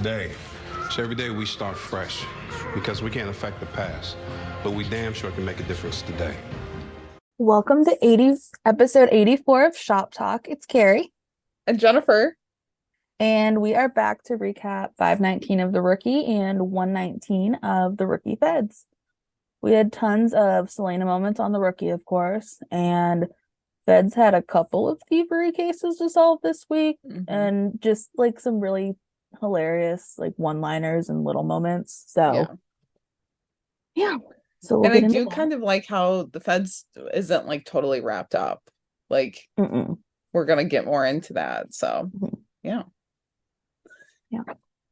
today. So every day we start fresh because we can't affect the past, but we damn sure can make a difference today. Welcome to episode 84 of Shop Talk. It's Kari. And Jennifer. And we are back to recap 519 of The Rookie and 119 of The Rookie Feds. We had tons of Celina moments on The Rookie, of course, and Feds had a couple of thievery cases to solve this week, and just like some really hilarious like one-liners and little moments. So yeah. So and I do kind of like how the Feds isn't like totally wrapped up. Like we're gonna get more into that. So yeah.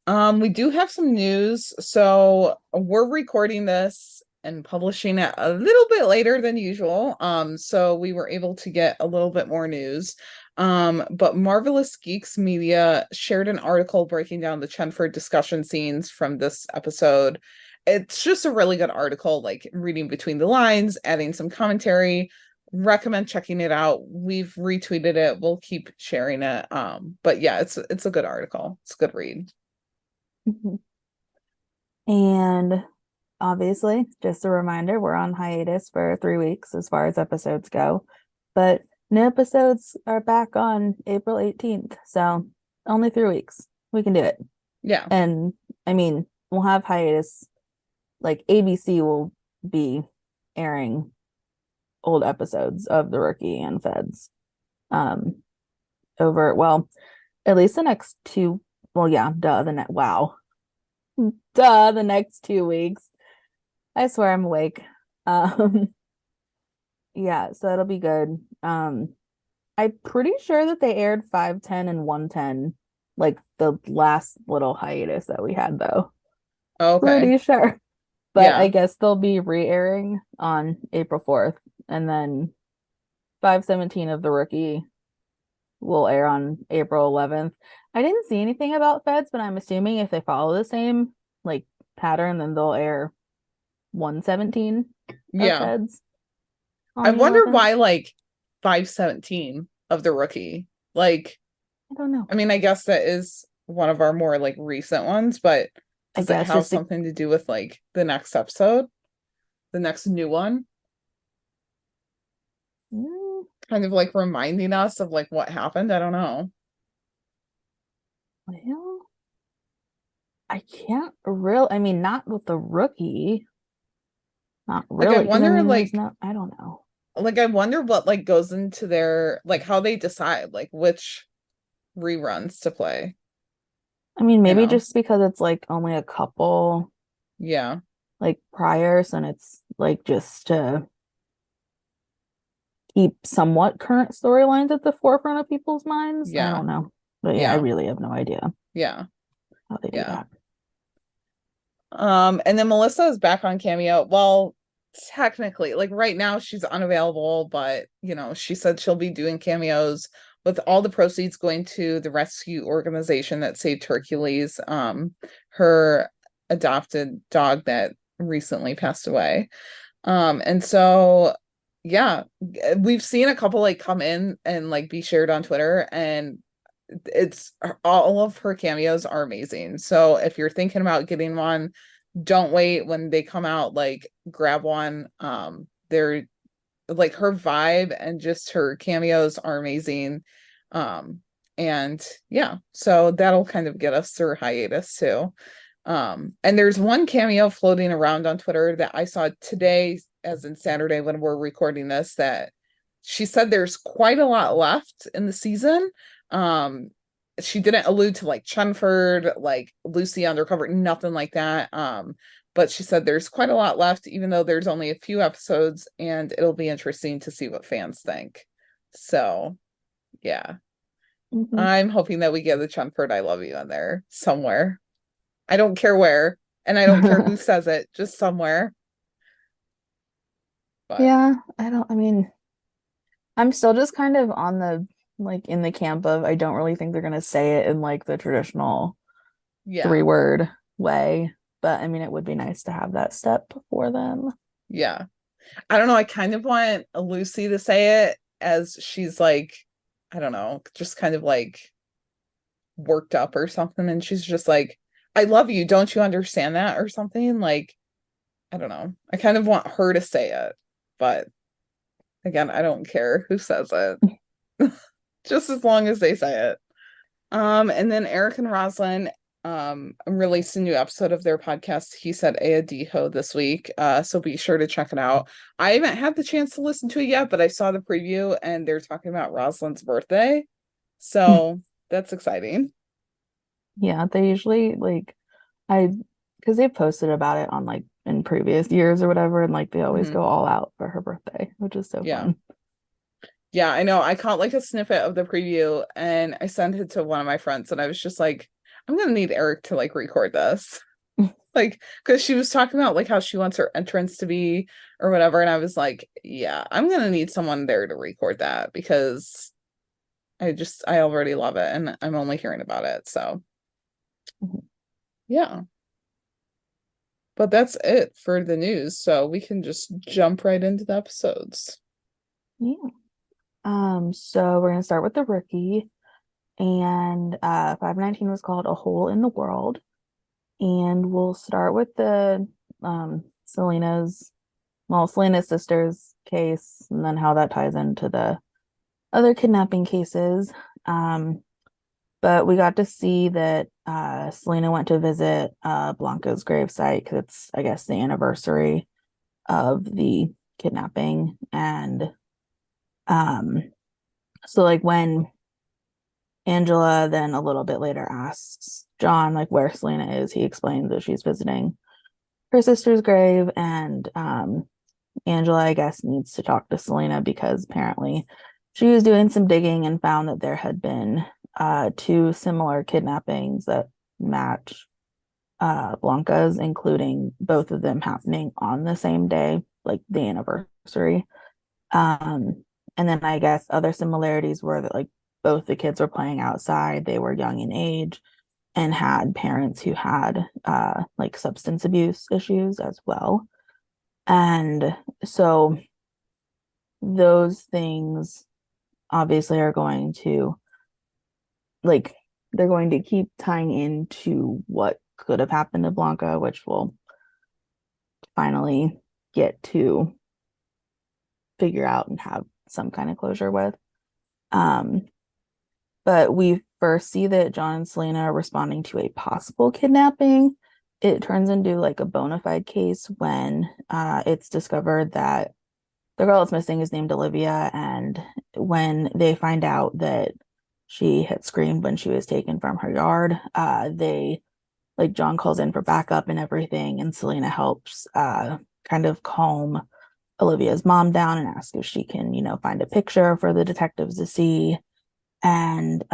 We do have some news. So we're recording this and publishing it a little bit later than usual. So we were able to get a little bit more news. But Marvelous Geeks Media shared an article breaking down the Chenford discussion scenes from this episode. It's just a really good article, like reading between the lines, adding some commentary. Recommend checking it out. We've retweeted it. We'll keep sharing it. But yeah, it's a good article. It's a good read. And obviously, just a reminder, we're on hiatus for 3 weeks as far as episodes go, but new episodes are back on April 18th. So only 3 weeks. We can do it. Yeah. And I mean, we'll have hiatus. Like ABC will be airing old episodes of The Rookie and Feds over, well, at least the next two. Well, yeah, the next 2 weeks. I swear I'm awake. Yeah, so that'll be good. I'm pretty sure that they aired 510 and 110, like the last little hiatus that we had, though. Okay. Pretty sure. But yeah. I guess they'll be re-airing on April 4th, and then 517 of The Rookie will air on April 11th. I didn't see anything about Feds, but I'm assuming if they follow the same like pattern, then they'll air 117 of Feds. I wonder why like 517 of The Rookie. Like, I don't know. I mean, I guess that is one of our more like recent ones, but does it have something to do with like the next episode? The next new one? Kind of like reminding us of like what happened. I don't know. Well, I can't really. I mean, not with The Rookie. Not really. Like, I wonder, I don't know. Like, I wonder what like goes into their like how they decide like which reruns to play. I mean, maybe just because it's like only a couple. Yeah. Like priors, and it's like just to keep somewhat current storylines at the forefront of people's minds. I don't know. But yeah, I really have no idea. Yeah. How they do that. And then Melissa is back on Cameo. Well, technically, like right now she's unavailable, but you know, she said she'll be doing cameos with all the proceeds going to the rescue organization that saved Hercules, her adopted dog that recently passed away. And so yeah, we've seen a couple like come in and like be shared on Twitter, and it's all of her cameos are amazing. So if you're thinking about getting one, don't wait. When they come out, like grab one. They're like, her vibe and just her cameos are amazing. And yeah, so that'll kind of get us through hiatus too. And there's one cameo floating around on Twitter that I saw today, as in Saturday when we're recording this, that she said there's quite a lot left in the season. She didn't allude to like Chenford, like Lucy Undercover, nothing like that. But she said there's quite a lot left, even though there's only a few episodes, and it'll be interesting to see what fans think. So yeah. I'm hoping that we get the Chenford I love you in there somewhere. I don't care where, and I don't care who says it, just somewhere. But yeah, I mean, I'm still just kind of on the like in the camp of I don't really think they're gonna say it in like the traditional 3-word way. But I mean, it would be nice to have that step for them. Yeah. I don't know. I kind of want Lucy to say it, as she's like, I don't know, just kind of like worked up or something. And she's just like, I love you, don't you understand that, or something. Like, I don't know. I kind of want her to say it, but again, I don't care who says it. Just as long as they say it. And then Eric and Roslyn released a new episode of their podcast, He Said Ayadiho, this week. So be sure to check it out. I haven't had the chance to listen to it yet, but I saw the preview and they're talking about Roslyn's birthday. So that's exciting. Yeah, they usually like because they've posted about it on like in previous years or whatever, and like they always Mhm. go all out for her birthday, which is so Yeah. fun. Yeah, I know. I caught like a snippet of the preview and I sent it to one of my friends and I was just like, I'm gonna need Eric to like record this. Like, because she was talking about like how she wants her entrance to be or whatever. And I was like, yeah, I'm gonna need someone there to record that because I already love it and I'm only hearing about it. So Mhm. yeah. But that's it for the news. So we can just jump right into the episodes. Yeah. So we're gonna start with the rookie, and 519 was called A Hole in the World. And we'll start with the Celina's sister's case, and then how that ties into the other kidnapping cases. But we got to see that Celina went to visit Blanca's gravesite because it's, I guess, the anniversary of the kidnapping. And um, so, like, when Angela then a little bit later asks John, like, where Celina is, he explains that she's visiting her sister's grave. And Angela, I guess, needs to talk to Celina because apparently she was doing some digging and found that there had been two similar kidnappings that match Blanca's, including both of them happening on the same day, like the anniversary. And then I guess other similarities were that like both the kids were playing outside, they were young in age, and had parents who had like substance abuse issues as well. And so those things obviously are going to like they're going to keep tying into what could have happened to Blanca, which we'll finally get to figure out and have some kind of closure with. Um, but we first see that John and Celina are responding to a possible kidnapping. It turns into like a bona fide case when it's discovered that the girl that's missing is named Olivia, and when they find out that she had screamed when she was taken from her yard, they like John calls in for backup and everything, and Celina helps kind of calm Olivia's mom down and ask if she can, find a picture for the detectives to see. And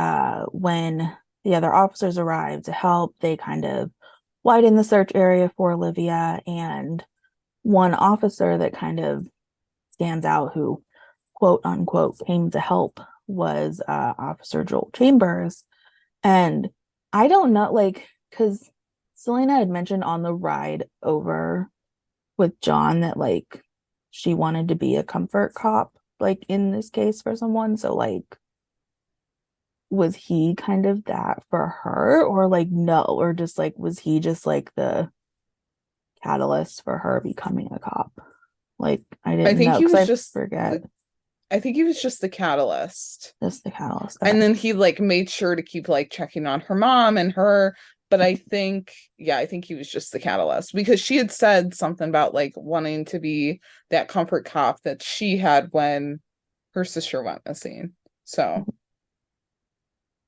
when the other officers arrive to help, they kind of widen the search area for Olivia. And one officer that kind of stands out who quote unquote came to help was Officer Joel Chambers. And I don't know, like, because Celina had mentioned on the ride over with John that like she wanted to be a comfort cop, like in this case for someone. So like was he kind of that for her, or like no, or just like was he just like the catalyst for her becoming a cop? Like I I didn't think know he because was I just forget. I think he was just the catalyst. Just the catalyst. And Okay. then he like made sure to keep like checking on her mom and her, but I think he was just the catalyst because she had said something about like wanting to be that comfort cop that she had when her sister went missing. So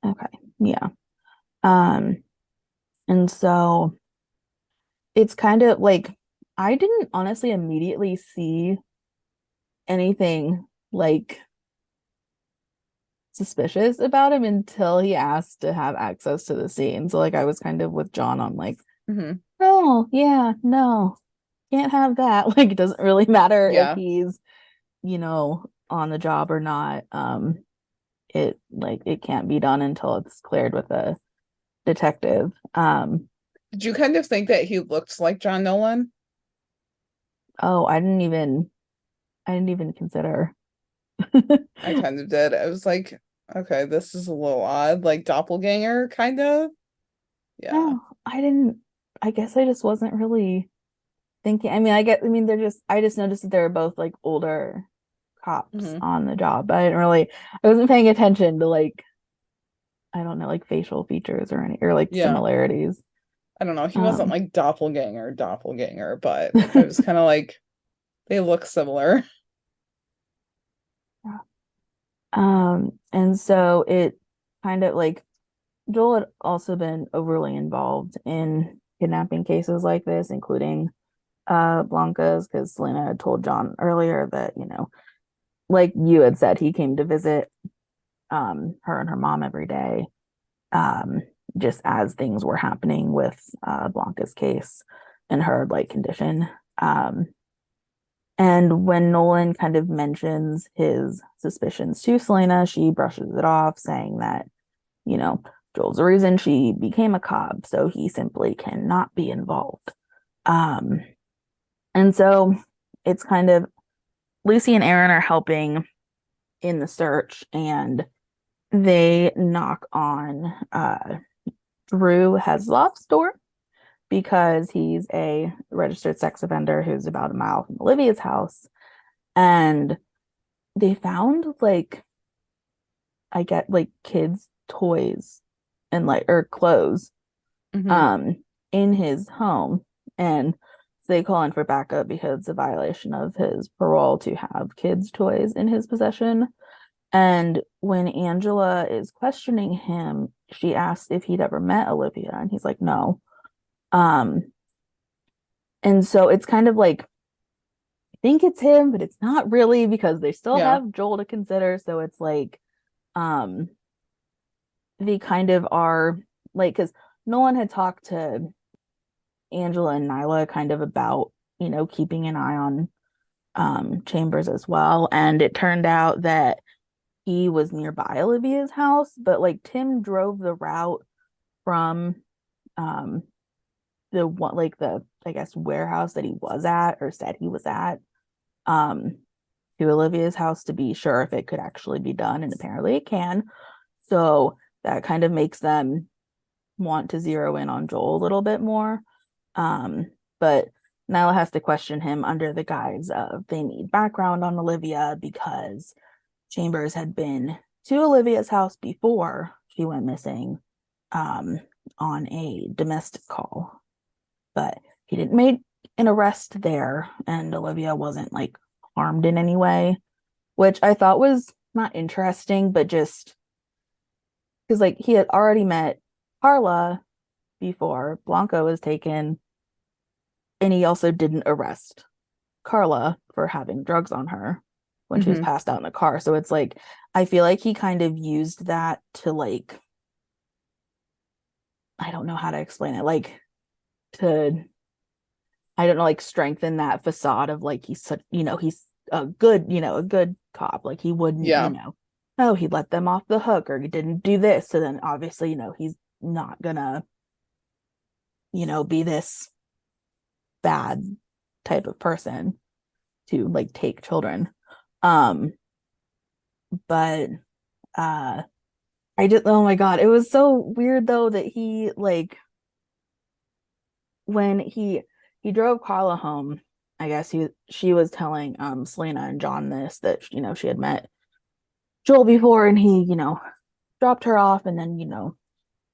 Okay. Yeah. Um, and so it's kind of like I didn't honestly immediately see anything like suspicious about him until he asked to have access to the scene. So like I was kind of with John on like, mhm. oh yeah, no, can't have that. Like it doesn't really matter if Yeah. he's, on the job or not. It can't be done until it's cleared with a detective. Did you kind of think that he looked like John Nolan? Oh, I didn't even consider. I kind of did. I was like, okay, this is a little odd, like doppelganger kind of. Yeah. Oh, I guess I just wasn't really thinking. I mean, I just noticed that they were both like older cops Mhm. on the job, but I wasn't paying attention to like, I don't know, like facial features or like Yeah. similarities. I don't know. He wasn't Um, like doppelganger, but I was kind of like, they look similar. and so it kind of like Joel had also been overly involved in kidnapping cases like this, including Blanca's, because Celina had told John earlier that, like you had said, he came to visit her and her mom every day, um, just as things were happening with Blanca's case and her like condition. Um, and when Nolan kind of mentions his suspicions to Celina, she brushes it off, saying that, you know, Joel's the reason she became a cop, so he simply cannot be involved. Um, and so it's kind of Lucy and Aaron are helping in the search, and they knock on Drew Hesloff's door because he's a registered sex offender who's about a mile from Olivia's house. And they found like, I get like kids' toys and like or clothes Hmm. um in his home. And so they call in for backup because it's a violation of his parole to have kids' toys in his possession. And when Angela is questioning him, she asks if he'd ever met Olivia, and he's like, no. Um, and so it's kind of like, I think it's him, but it's not really because they still Yeah. have Joel to consider. So it's like, um, they kind of are like, because Nolan had talked to Angela and Nyla kind of about, keeping an eye on Chambers as well. And it turned out that he was nearby Olivia's house, but like Tim drove the route from um the one like the I guess warehouse that he was at or said he was at um to Olivia's house to be sure if it could actually be done, and apparently it can. So that kind of makes them want to zero in on Joel a little bit more. But Nyla has to question him under the guise of they need background on Olivia because Chambers had been to Olivia's house before she went missing um, on a domestic call, but he didn't make an arrest there, and Olivia wasn't like harmed in any way, which I thought was not interesting, but just because like he had already met Carla before Blanca was taken, and he also didn't arrest Carla for having drugs on her when she was Hmm. passed out in the car. So it's like I feel like he kind of used that to like I don't know how to explain it, like to I don't know, like strengthen that facade of like he's such, he's a good cop. Like he wouldn't, Yeah. oh, he let them off the hook or he didn't do this. So then obviously, he's not gonna, be this bad type of person to like take children. Um, but uh oh my God, it was so weird though that he like when he drove Carla home, I guess she was telling Celina and John this that she had met Joel before and he, dropped her off and then,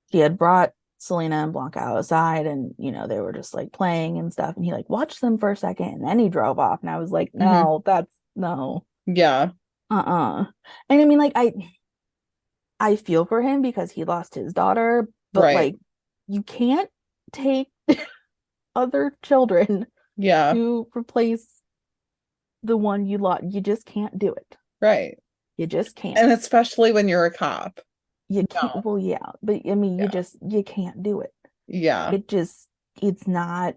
he had brought Celina and Blanca outside and, they were just like playing and stuff and he like watched them for a second and then he drove off and I was like, Hmm. no, that's no. Yeah. And I mean like I feel for him because he lost his daughter, but Right. like you can't take other children Yeah. to replace the one you lost. You just can't do it. Right. You just can't. And especially when you're a cop. You can't. No. Well, yeah, but I mean, Yeah. you can't do it. Yeah. It just, it's not.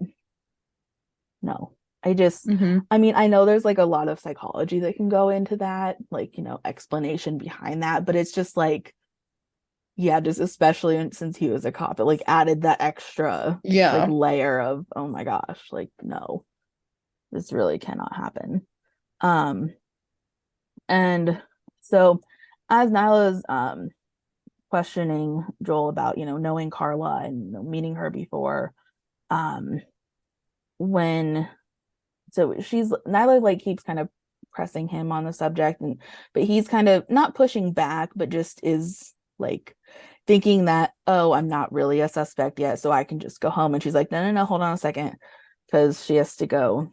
No, Hmm. I mean, I know there's like a lot of psychology that can go into that, like, explanation behind that, but it's just like, yeah, just especially since he was a cop, it like added that extra like Yeah. layer of, oh my gosh, like, no, this really cannot happen. Um, and so as Nyla's questioning Joel about, knowing Carla and meeting her before. When so Nyla like keeps kind of pressing him on the subject, but he's kind of not pushing back, but just is like thinking that, oh, I'm not really a suspect yet, so I can just go home. And she's like, no, hold on a second, because she has to go,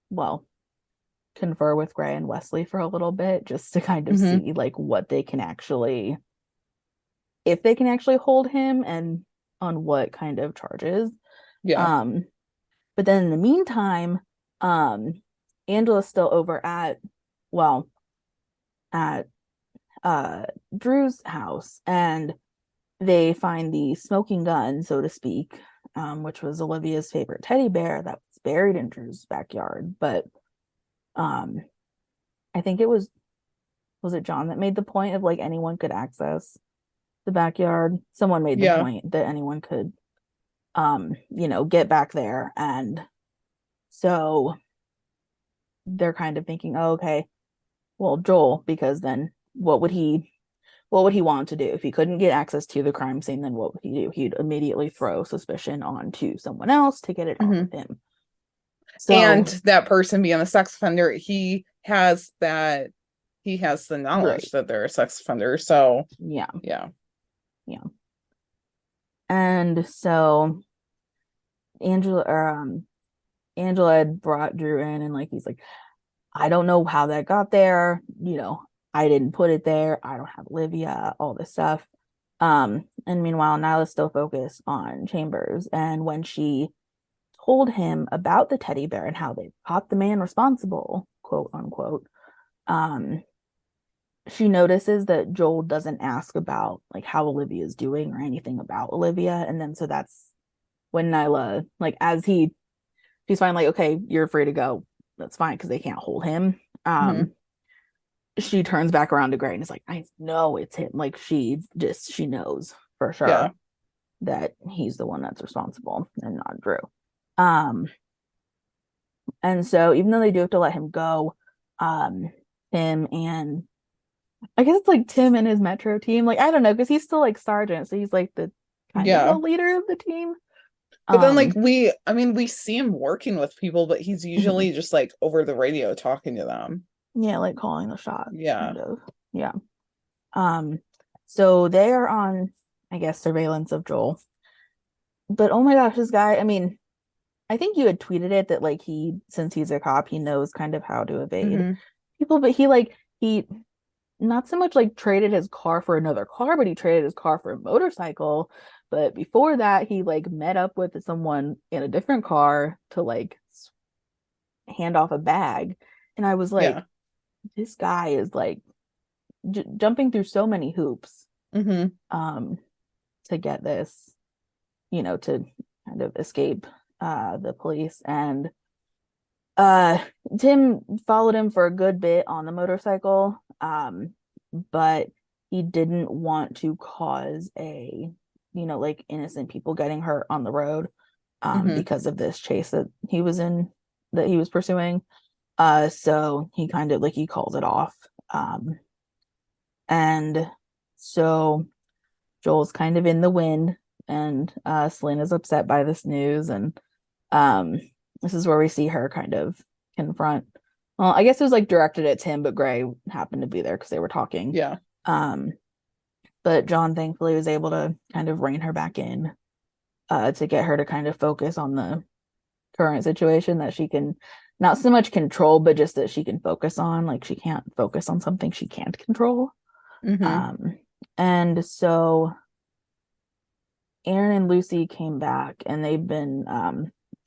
well, confer with Gray and Wesley for a little bit, just to kind of see like what they can actually, if they can actually hold him and on what kind of charges. Yeah. But then in the meantime, Angela's still over at Drew's house, and they find the smoking gun, so to speak, which was Olivia's favorite teddy bear that was buried in Drew's backyard. But I think it was it John that made the point of like anyone could access the backyard. Someone made the point that anyone could get back there. And so they're kind of thinking, oh, okay, well, Joel, because then what would he want to do if he couldn't get access to the crime scene? Then what would he do? He'd immediately throw suspicion onto someone else to get it off of him. So, and that person being a sex offender, he has the knowledge that they're a sex offender. So yeah. And so Angela had brought Drew in, and like he's like, I don't know how that got there. I didn't put it there. I don't have Olivia, all this stuff. And meanwhile, Nyla's still focused on Chambers. And when she told him about the teddy bear and how they caught the man responsible, quote unquote, she notices that Joel doesn't ask about like how Olivia's doing or anything about Olivia. And then so that's when Nyla, like, as she's finally like, okay, you're free to go. That's fine, because they can't hold him. She turns back around to Gray and is like, I know it's him. Like she knows for sure that he's the one that's responsible and not Drew. And so even though they do have to let him go, Tim and I guess it's like Tim and his Metro team, like I don't know, because he's still like sergeant, so he's like the kind of the leader of the team. But then like we see him working with people, but he's usually just like over the radio talking to them. Yeah, like calling the shots. Yeah. Kind of. Yeah. So they are on, I guess, surveillance of Joel. But oh my gosh, this guy, I mean, I think you had tweeted it that like since he's a cop, he knows kind of how to evade people, but he not so much like traded his car for another car, but he traded his car for a motorcycle. But before that, he like met up with someone in a different car to like hand off a bag. And I was like, this guy is like jumping through so many hoops to get this, to kind of escape the police. And Tim followed him for a good bit on the motorcycle, but he didn't want to cause like innocent people getting hurt on the road because of this chase that he was pursuing. So he kind of like he calls it off. And so Joel's kind of in the wind, and Celina's upset by this news, and this is where we see her kind of confront. Well, I guess it was like directed at Tim, but Gray happened to be there because they were talking. Yeah. But John thankfully was able to kind of rein her back in to get her to kind of focus on the current situation that she can not so much control, but just that she can focus on. Like she can't focus on something she can't control. And so Aaron and Lucy came back, and they've been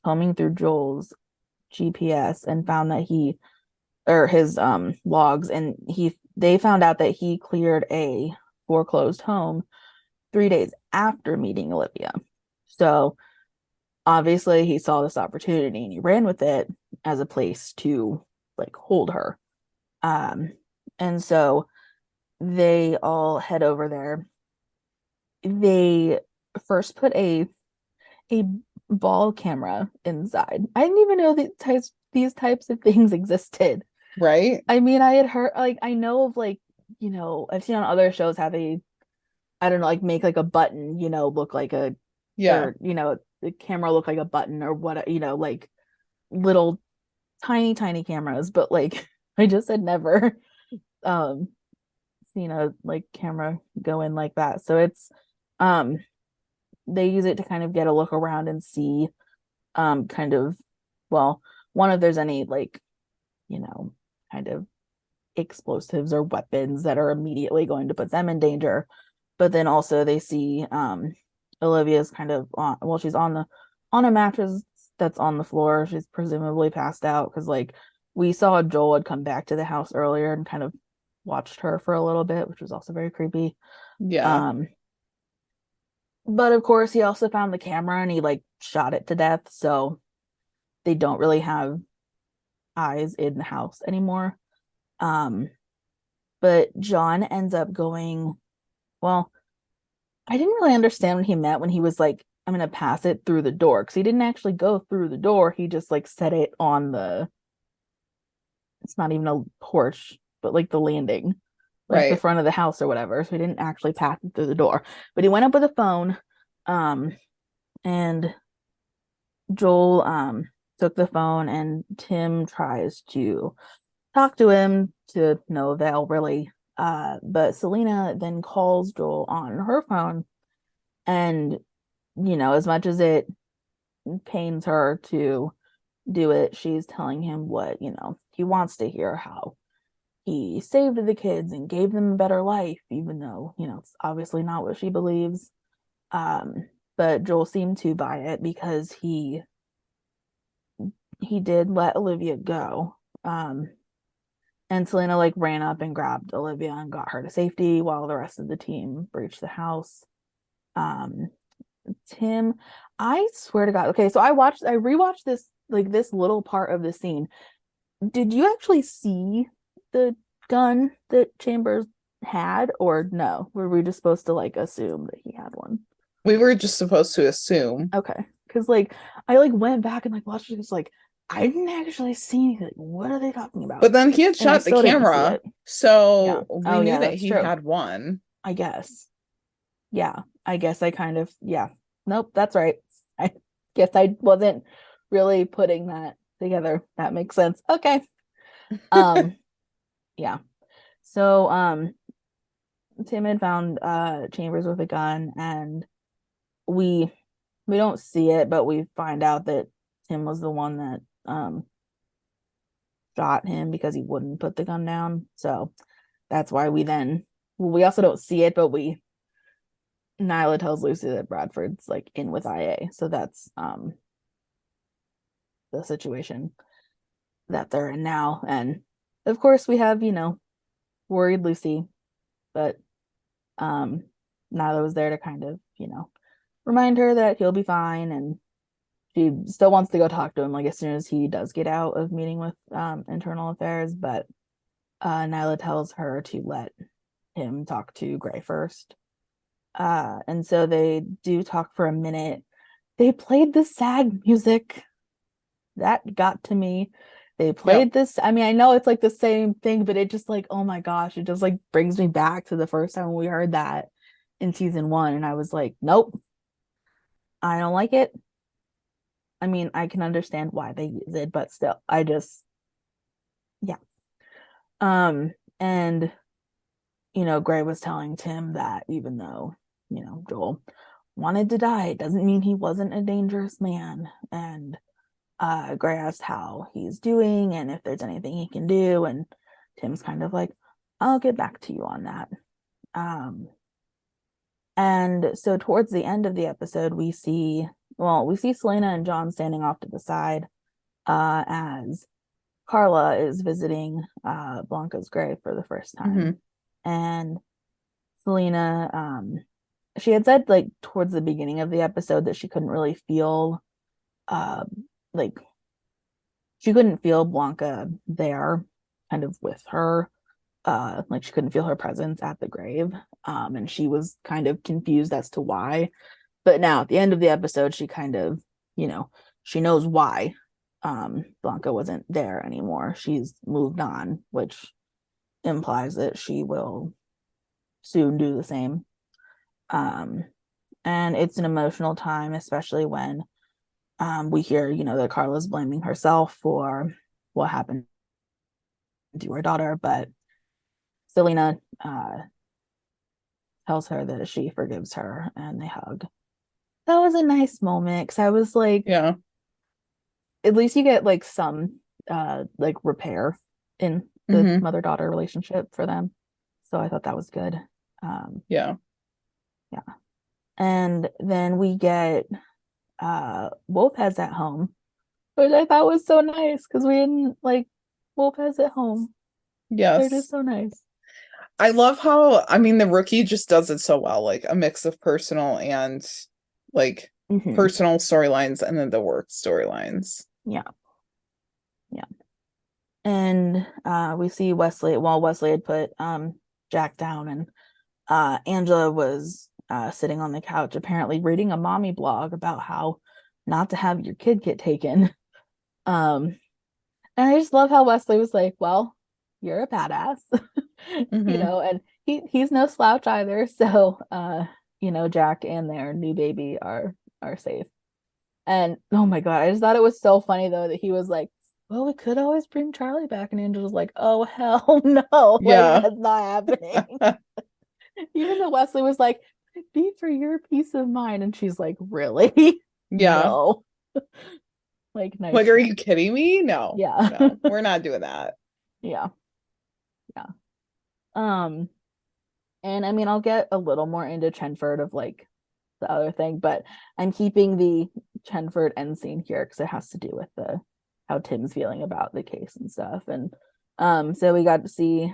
combing through Joel's GPS and found that his logs, and they found out that he cleared a foreclosed home 3 days after meeting Olivia. So obviously he saw this opportunity and he ran with it as a place to like hold her. And so they all head over there. They first put a ball camera inside. I didn't even know that these types of things existed. Right. I mean, I had heard, like, I know of like, I've seen on other shows how they I don't know, like make like a button, look like Yeah. or the camera look like a button or what, like little tiny cameras, but like I just had never um seen a like camera go in like that. So it's um they use it to kind of get a look around and see kind of, well, one, if there's any like, kind of explosives or weapons that are immediately going to put them in danger. But then also they see Olivia's kind of she's on a mattress that's on the floor. She's presumably passed out because like we saw Joel had come back to the house earlier and kind of watched her for a little bit, which was also very creepy. Yeah. Um but of course he also found the camera and he like shot it to death, so they don't really have eyes in the house anymore. Um but John ends up going, well, I didn't really understand what he meant when he was like, I'm gonna pass it through the door, because he didn't actually go through the door. He just like set it on it's not even a porch, but like the landing, like the Right. front of the house or whatever. So he didn't actually pass it through the door. But he went up with a phone, um, and Joel took the phone and Tim tries to talk to him to no avail really. But Celina then calls Joel on her phone, and as much as it pains her to do it, she's telling him what, he wants to hear, how he saved the kids and gave them a better life, even though, it's obviously not what she believes. But Joel seemed to buy it because he did let Olivia go. And Celina like ran up and grabbed Olivia and got her to safety while the rest of the team breached the house. Um, Tim, I swear to God. Okay, so I rewatched this little part of the scene. Did you actually see the gun that Chambers had, or no? Were we just supposed to like assume that he had one? We were just supposed to assume. Okay, because like I like went back and like watched it. It's like I didn't actually see anything. Like, what are they talking about? But then he had And I shot the still didn't see camera, it. Yeah. so we Oh knew yeah, that that's he true. had one. I guess. Yeah, I guess I kind of, yeah. Nope, that's right. I guess I wasn't really putting that together. That makes sense. Okay. Um, yeah. So, Tim had found Chambers with a gun, and we we don't see it, but we find out that Tim was the one that shot him because he wouldn't put the gun down. So that's why we also don't see it, but Nyla tells Lucy that Bradford's like in with IA. So that's the situation that they're in now. And of course we have, worried Lucy, but um Nyla was there to kind of, remind her that he'll be fine, and she still wants to go talk to him like as soon as he does get out of meeting with internal affairs, but Nyla tells her to let him talk to Gray first. And so they do talk for a minute. They played the sad music. That got to me. They Yep. played this. I mean, I know it's like the same thing, but it just like, oh my gosh, it just like brings me back to the first time we heard that in season 1. And I was like, nope, I don't like it. I mean, I can understand why they use it, but still, I just, yeah. And Gray was telling Tim that even though, Joel wanted to die, it doesn't mean he wasn't a dangerous man. And Gray asked how he's doing and if there's anything he can do. And Tim's kind of like, I'll get back to you on that. And so towards the end of the episode, we see Celina and John standing off to the side as Carla is visiting Blanca's grave for the first time. Mm-hmm. And Celina, she had said like towards the beginning of the episode that she couldn't really feel like she couldn't feel Blanca there kind of with her. Like she couldn't feel her presence at the grave. And she was kind of confused as to why. But now at the end of the episode, she kind of, she knows why Blanca wasn't there anymore. She's moved on, which implies that she will soon do the same. Um, and it's an emotional time, especially when we hear, that Carla's blaming herself for what happened to her daughter, but Celina tells her that she forgives her and they hug. That was a nice moment because I was like, Yeah. at least you get like some like repair in the Mm-hmm. mother-daughter relationship for them. So I thought that was good. Yeah. Yeah. And then we get Wolfhead's at home, which I thought was so nice because we didn't like Wolfhead's at home. They're just Yes. so nice. I love how, I mean, the rookie just does it so well, like a mix of personal and like Mhm. personal storylines and then the work storylines. Yeah. Yeah. And we see Wesley, well, Wesley had put Jack down, and Angela was sitting on the couch, apparently reading a mommy blog about how not to have your kid get taken. And I just love how Wesley was like, well, you're a badass. Mm-hmm. And he's no slouch either. So Jack and their new baby are safe. And oh my God, I just thought it was so funny though that he was like, well, we could always bring Charlie back. And Angel was like, oh hell no, like Yeah. that's not happening. Even though Wesley was like, be for your peace of mind. And she's like, really? Yeah. No. Like, nice Like, are try. you kidding me? No. Yeah. No, we're not doing that. Yeah. Yeah. Um, and I mean, I'll get a little more into Chenford of like the other thing, but I'm keeping the Chenford end scene here because it has to do with the how Tim's feeling about the case and stuff. And so we got to see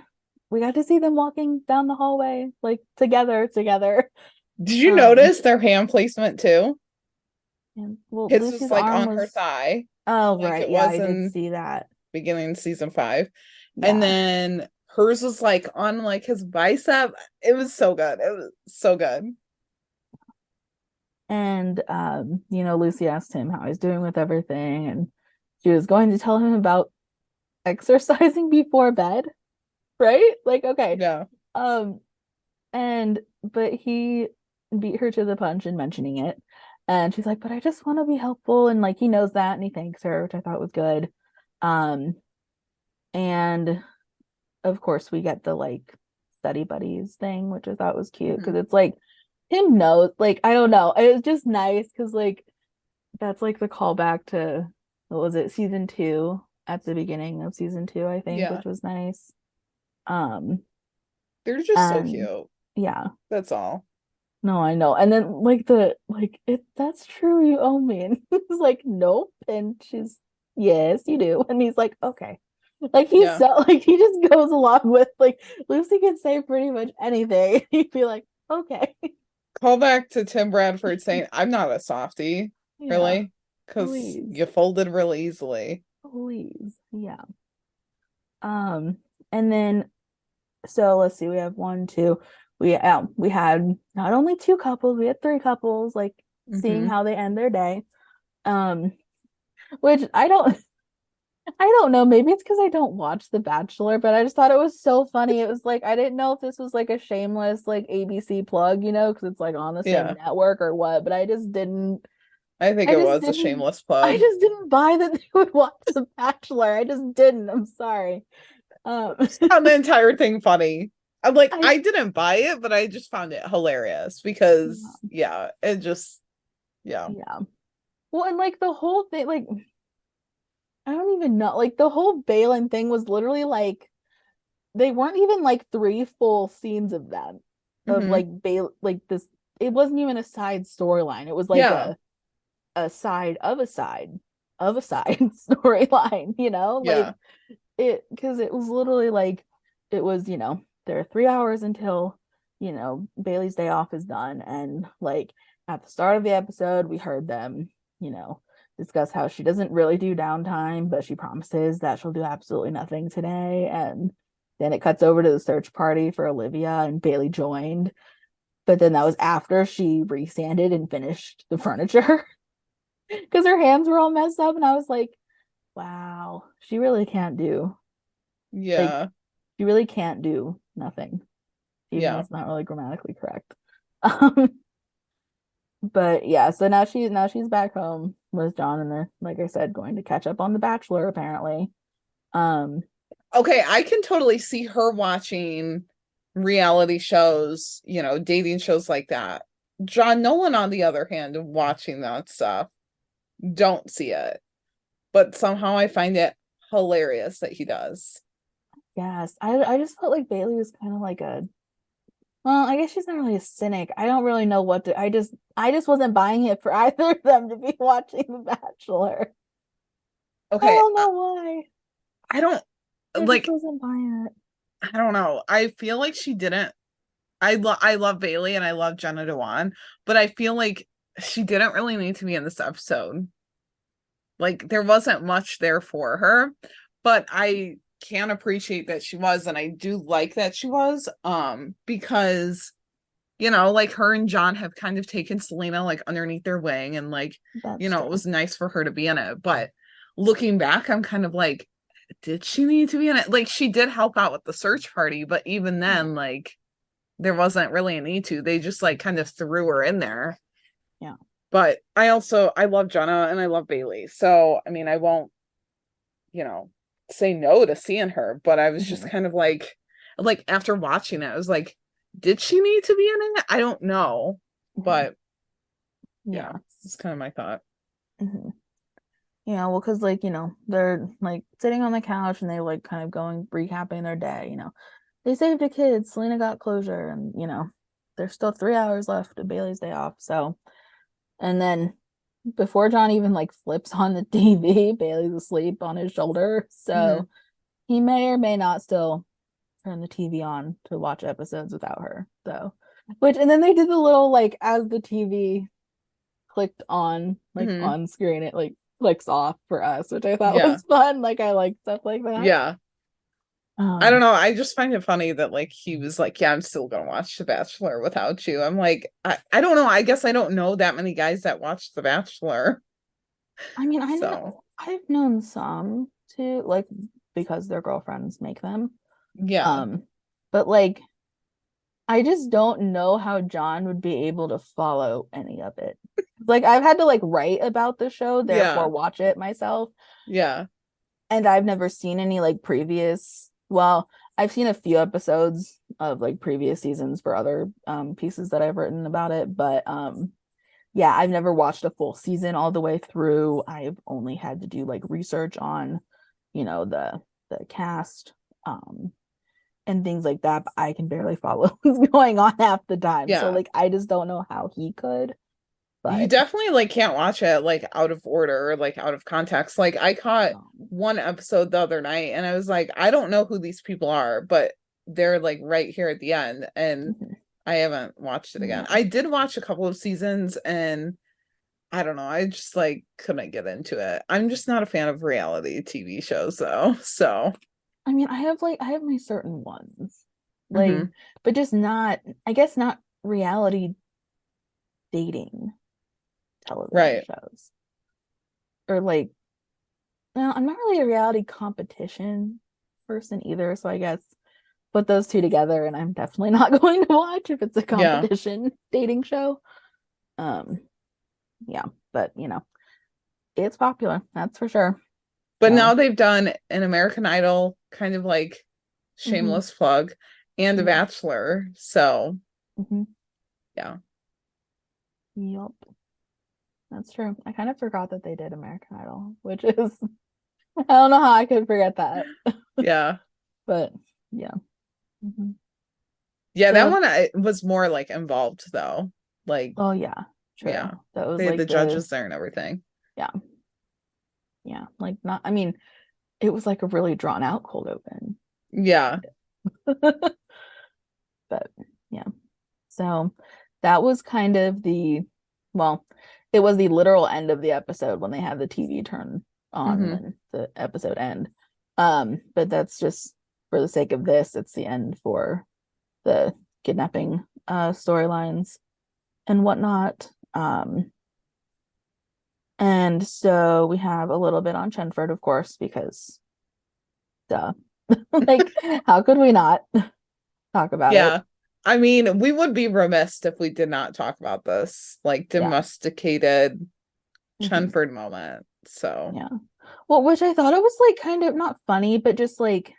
them walking down the hallway like together. Did you Um, notice their hand placement too? and well, His was Lucy's like arm on her was, thigh, oh like right, it yeah, was I did in see that. beginning season 5. And Yeah. then hers was like on like his bicep. It was so good. It was so good. And Lucy asked him how he's doing with everything, and she was going to tell him about exercising before bed, right? Like, okay. Yeah. Um, but he beat her to the punch in mentioning it. And she's like, but I just want to be helpful. And like he knows that and he thanks her, which I thought was good. Um, and of course we get the like study buddies thing, which I thought was cute because Mhm. it's like him knows, like, I don't know. It was just nice because like that's like the callback to what was it, season 2 at the beginning of season 2, I think, Yeah. which was nice. Um, They're just so and cute. yeah, That's all. no, I know. And then like that's true, you owe me. And he's like, nope. And she's, yes, you do. And he's like, okay. Like he's Yeah. so like he just goes along with like Lucy can say pretty much anything. He'd be like, okay. Call back to Tim Bradford saying, I'm not a softie, Yeah, really. Because please. you folded really easily. Please. Yeah. And then so let's see, we have one, two. We had not only 2 couples, we had 3 couples, like seeing Mm-hmm. how they end their day. Um, which I don't know, maybe it's because I don't watch The Bachelor, but I just thought it was so funny. It was like I didn't know if this was like a shameless like ABC plug, because it's like on the same Yeah. network or what, but I think I it just was a didn't shameless I plug. just didn't buy that they would watch The Bachelor. I just didn't. I'm sorry. Um Found the entire thing funny. I'm like, I I didn't buy it, but I just found it hilarious because yeah, it just yeah. yeah. Well, and like the whole thing, like I don't even know. Like the whole Balin thing was literally like they weren't even like 3 full scenes of them of Mm-hmm. like like this. It wasn't even a side storyline. It was like Yeah. a side of a side of a side storyline. Yeah. Like it because it was literally like it was there are 3 hours until Bailey's day off is done, and like at the start of the episode we heard them you know discuss how she doesn't really do downtime, but she promises that she'll do absolutely nothing today. And then it cuts over to the search party for Olivia, and Bailey joined, but then that was after she resanded and finished the furniture because her hands were all messed up, and I was like, wow, she really can't do like Yeah. you really can't do nothing, even though Yeah. it's not really grammatically correct. Um, but yeah, so now she's back home with John, and they're, like I said, going to catch up on The Bachelor apparently. Um, Okay, I can totally see her watching reality shows, dating shows like that. John Nolan, on the other hand, watching that stuff, don't see it. But somehow I find it hilarious that he does. yes, I just felt like Bailey was kind of like well, I guess she's not really a cynic. I don't really know what to. I just wasn't buying it for either of them to be watching The Bachelor. I Okay, don't know why. I don't I like. just wasn't buying it. I don't know. I feel like she didn't. I love Bailey and I love Jenna Dewan, but I feel like she didn't really need to be in this episode. Like there wasn't much there for her, but I can appreciate that she was, and I do like that she was. Because like her and John have kind of taken Celina like underneath their wing, and like, That's it true. was nice for her to be in it. But looking back, I'm kind of like, did she need to be in it? Like she did help out with the search party, but even then, like there wasn't really a need to. They just like kind of threw her in there. Yeah. But I love Jenna and I love Bailey. So I mean I won't, say no to seeing her, but I was just kind of like after watching it, I was like, did she need to be in it? I don't know. But yeah, it's kind of my thought. Yeah, well, because like, they're like sitting on the couch and they like kind of going recapping their day, they saved a kid, Celina got closure, and there's still 3 hours left of Bailey's day off. So, and then before John even like flips on the TV, Bailey's asleep on his shoulder. So he may or may not still turn the TV on to watch episodes without her. So, and then they did the little like as the TV clicked on like on screen, it like flicks off for us, which I thought was fun. Like I like stuff like that. Yeah. I don't know. I just find it funny that like he was like, yeah, I'm still gonna watch The Bachelor without you. I'm like, I don't know. I guess I don't know that many guys that watch The Bachelor. I mean, I've known some too, like because their girlfriends make them. Yeah. But like I just don't know how John would be able to follow any of it. Like I've had to like write about the show, therefore watch it myself. Yeah. And I've never seen any like well, I've seen a few episodes of like previous seasons for other pieces that I've written about it, but yeah, I've never watched a full season all the way through. I've only had to do like research on, the cast and things like that, but I can barely follow what's going on half the time. Yeah. So like I just don't know how he could. But you definitely like can't watch it like out of order or like out of context. Like I caught one episode the other night and I was like, I don't know who these people are, but they're like right here at the end, and I haven't watched it again. I did watch a couple of seasons and I don't know, I just like couldn't get into it. I'm just not a fan of reality TV shows though. So I mean, I have my certain ones. Like but just not, I guess not reality dating television shows. Or like, well, I'm not really a reality competition person either, so I guess put those two together and I'm definitely not going to watch if it's a competition dating show. Yeah, but it's popular, that's for sure. But now they've done an American Idol, kind of like shameless plug, and The Bachelor. So yeah. Yup. That's true. I kind of forgot that they did American Idol, which is I don't know how I could forget that. Yeah. But yeah. Yeah, that one was more like involved though. Like, oh yeah, true. Yeah. That was they had like the judges there and everything. Yeah. Yeah. Like not, I mean, it was like a really drawn out cold open. Yeah. But yeah. So that was kind of it was the literal end of the episode when they had the TV turn on and the episode end. But that's just for the sake of this, it's the end for the kidnapping storylines and whatnot. And so we have a little bit on Chenford, of course, because duh. Like how could we not talk about it? I mean, we would be remiss if we did not talk about this, like, Yeah. domesticated Mhm. Chenford moment. So Yeah. Well, which I thought it was like kind of not funny, but just like,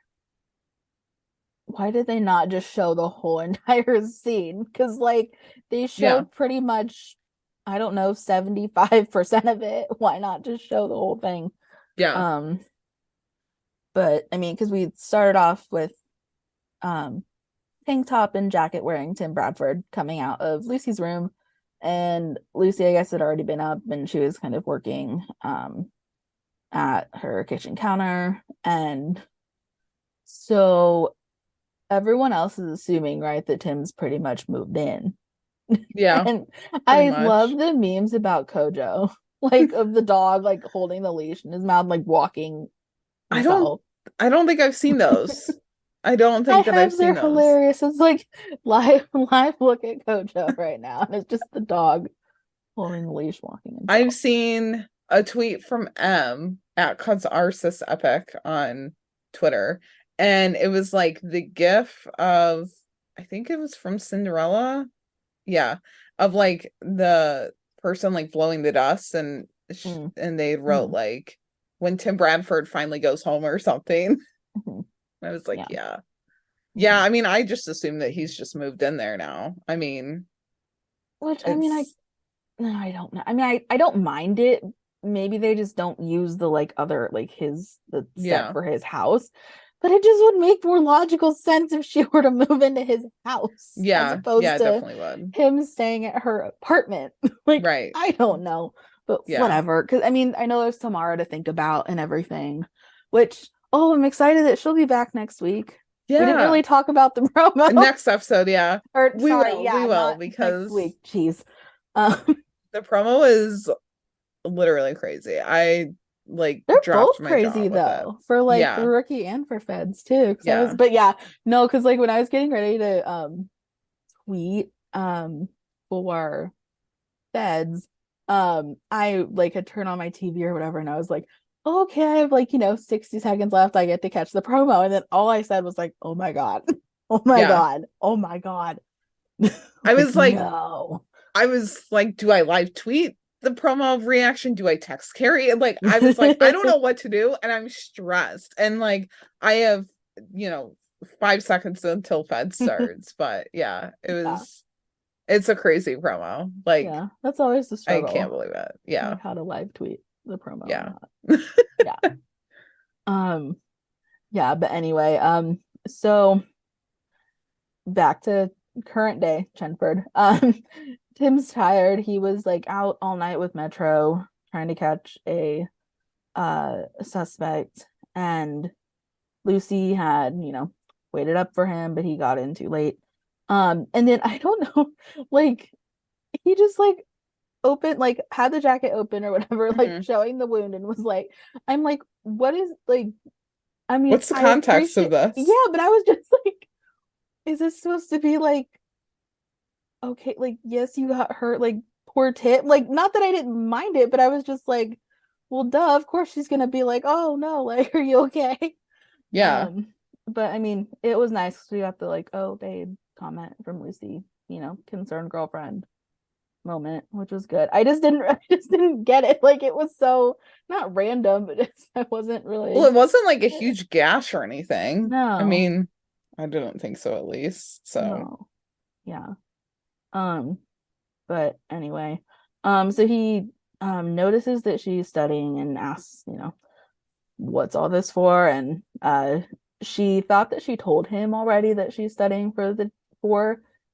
why did they not just show the whole entire scene? Because like they showed pretty much, I don't know, 75% of it. Why not just show the whole thing? yeah. But I mean, because we started off with tank top and jacket wearing Tim Bradford coming out of Lucy's room. And Lucy, I guess, had already been up and she was kind of working at her kitchen counter. And so everyone else is assuming, right, that Tim's pretty much moved in. Yeah. And Pretty I love much. the memes about Kojo, like of the dog like holding the leash in his mouth, like walking I don't himself. I don't think I've seen those. I don't I think that I've have, they're seen those. hilarious. It's like live look at Kojo right now, and it's just the dog holding the leash, walking I've himself. seen a tweet from M at Arsis Epic on Twitter, and it was like the gif of, I think it was from Cinderella. Yeah, of like the person like blowing the dust, and Mm, and they wrote mhm, like when Tim Bradford finally goes home or something. mhm. I was like, Yeah. yeah. Yeah, Mhm. I mean, I just assume that he's just moved in there now. I mean, Which I mean, it's I don't know. I mean, I don't mind it. Maybe they just don't use the like other like the set yeah. for his house. But it just would make more logical sense if she were to move into his house as Yeah, opposed yeah, to definitely would. him staying at her apartment. Like, Right. I don't know. But Yeah. whatever. Because I mean, I know there's Tamara to think about and everything. Which, oh, I'm excited that she'll be back next week. We didn't Yeah. really talk about the promo. Next episode, yeah. Or We sorry, will, we yeah, will, not next because week. Jeez. Um, the promo is literally crazy. I like they're dropped both my jaw crazy with it. though, for like the Yeah. rookie and for feds too. Cause I was, Yeah. but yeah, no, because like when I was getting ready to tweet for feds, I like had turned on my TV or whatever, and I was like, oh, okay, I have like 60 seconds left. I get to catch the promo, and then all I said was like, oh my god, oh my Yeah. god, oh my god, I like was like, no. do I live tweet the promo reaction? Do I text Kari? And like, I was like, I don't know what to do, and I'm stressed. And like, I have, you know, 5 seconds until Fed starts. But yeah, Yeah, it's a crazy promo. Like, yeah, that's always the I can't struggle, believe it. Yeah. like how to live tweet the promo or Yeah. not. Yeah. Um, yeah, but anyway, so back to current day Chenford. Tim's tired. He was like out all night with Metro trying to catch a suspect, and Lucy had, waited up for him, but he got in too late. And then I don't know, like he just like opened, like had the jacket open or whatever, like Mhm. showing the wound, and was like, I'm like, what is like, I mean, What's the I context of appreciate, this? yeah, but I was just like, is this supposed to be like, okay, like, yes, you got hurt, like, poor Tip. Like, not that I didn't mind it, but I was just like, well, duh, of course she's gonna be like, oh no, like, are you okay? Yeah. Um, but I mean, it was nice because we got the like, oh, babe comment from Lucy, concerned girlfriend moment, which was good. I just didn't get it. Like, it was so not random, but I wasn't Well, really, it wasn't like a huge gash or anything. I no, mean, I didn't think so, at least. So, no, yeah. Um, But anyway, so he notices that she's studying and asks, what's all this for? And she thought that she told him already that she's studying for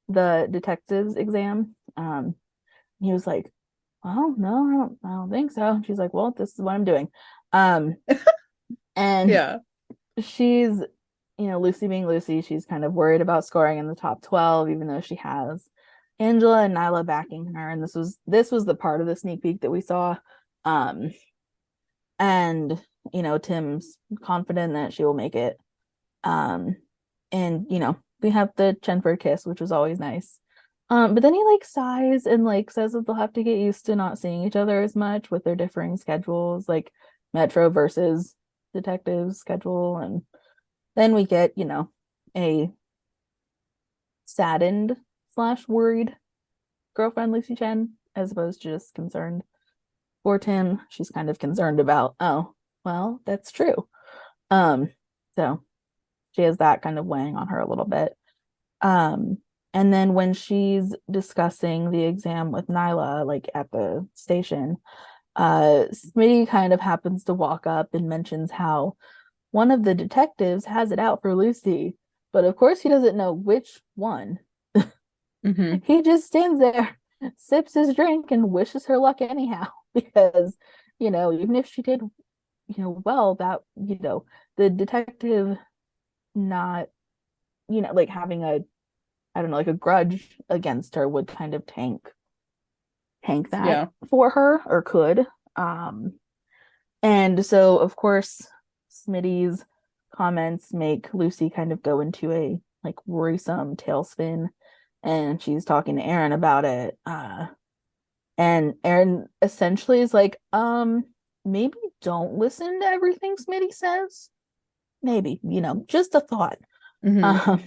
the detective's exam. He was like, well, no, I don't think so. And she's like, well, this is what I'm doing. Um, and yeah. she's, Lucy being Lucy, she's kind of worried about scoring in the top 12, even though she has Angela and Nyla backing her. And this was the part of the sneak peek that we saw. Um, and Tim's confident that she will make it. Um, and we have the Chenford kiss, which was always nice. But then he like sighs and like says that they'll have to get used to not seeing each other as much with their differing schedules, like Metro versus detective's schedule. And then we get, a saddened / worried girlfriend Lucy Chen, as opposed to just concerned for Tim. She's kind of concerned about, oh, well, that's true. So she has that kind of weighing on her a little bit. And then when she's discussing the exam with Nyla, like at the station, Smitty kind of happens to walk up and mentions how one of the detectives has it out for Lucy, but of course he doesn't know which one. He just stands there, sips his drink, and wishes her luck anyhow, because, even if she did, well, that, the detective not, like having a, I don't know, like a grudge against her would kind of tank that for her, or could. And so of course Smitty's comments make Lucy kind of go into a like worrisome tailspin, and she's talking to Aaron about it. And Aaron essentially is like, maybe don't listen to everything Smitty says. Maybe, just a thought. And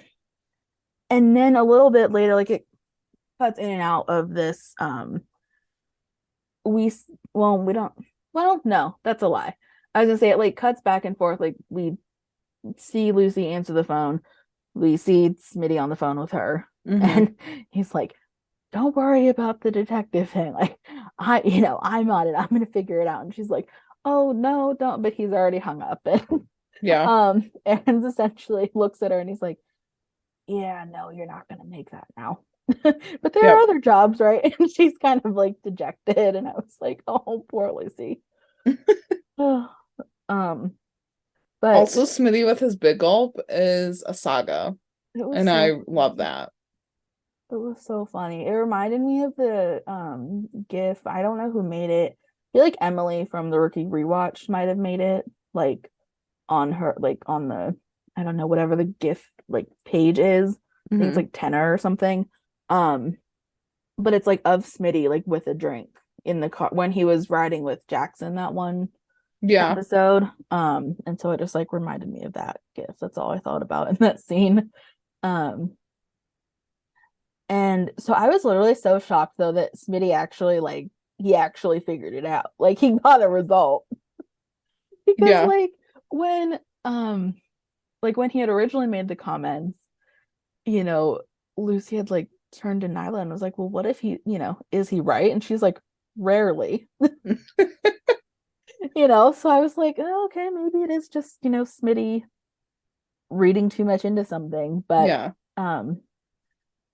then a little bit later, like it cuts in and out of this. No, that's a lie. I was gonna say it like cuts back and forth. Like we see Lucy answer the phone. We see Smitty on the phone with her. And he's like, don't worry about the detective thing. Like, I'm on it. I'm gonna figure it out. And she's like, oh no, don't. But he's already hung up. And Aaron's essentially looks at her and he's like, yeah, no, you're not gonna make that now. But there are other jobs, right? And she's kind of like dejected. And I was like, oh, poor Lucy. But also Smitty with his big gulp is a saga. And so I love that. It was so funny. It reminded me of the GIF. I don't know who made it. I feel like Emily from the Rookie Rewatch might have made it, like on her, like on the, I don't know, whatever the GIF like page is. I think it's like Tenor or something. But it's like of Smitty like with a drink in the car when he was riding with Jackson that one episode. And so it just like reminded me of that GIF. That's all I thought about in that scene. And so I was literally so shocked though that Smitty actually he actually figured it out. Like he got a result. Because when he had originally made the comments, Lucy had like turned to Nyla and was like, well, what if he, is he right? And she's like, rarely. So I was like, oh, okay, maybe it is just, Smitty reading too much into something. But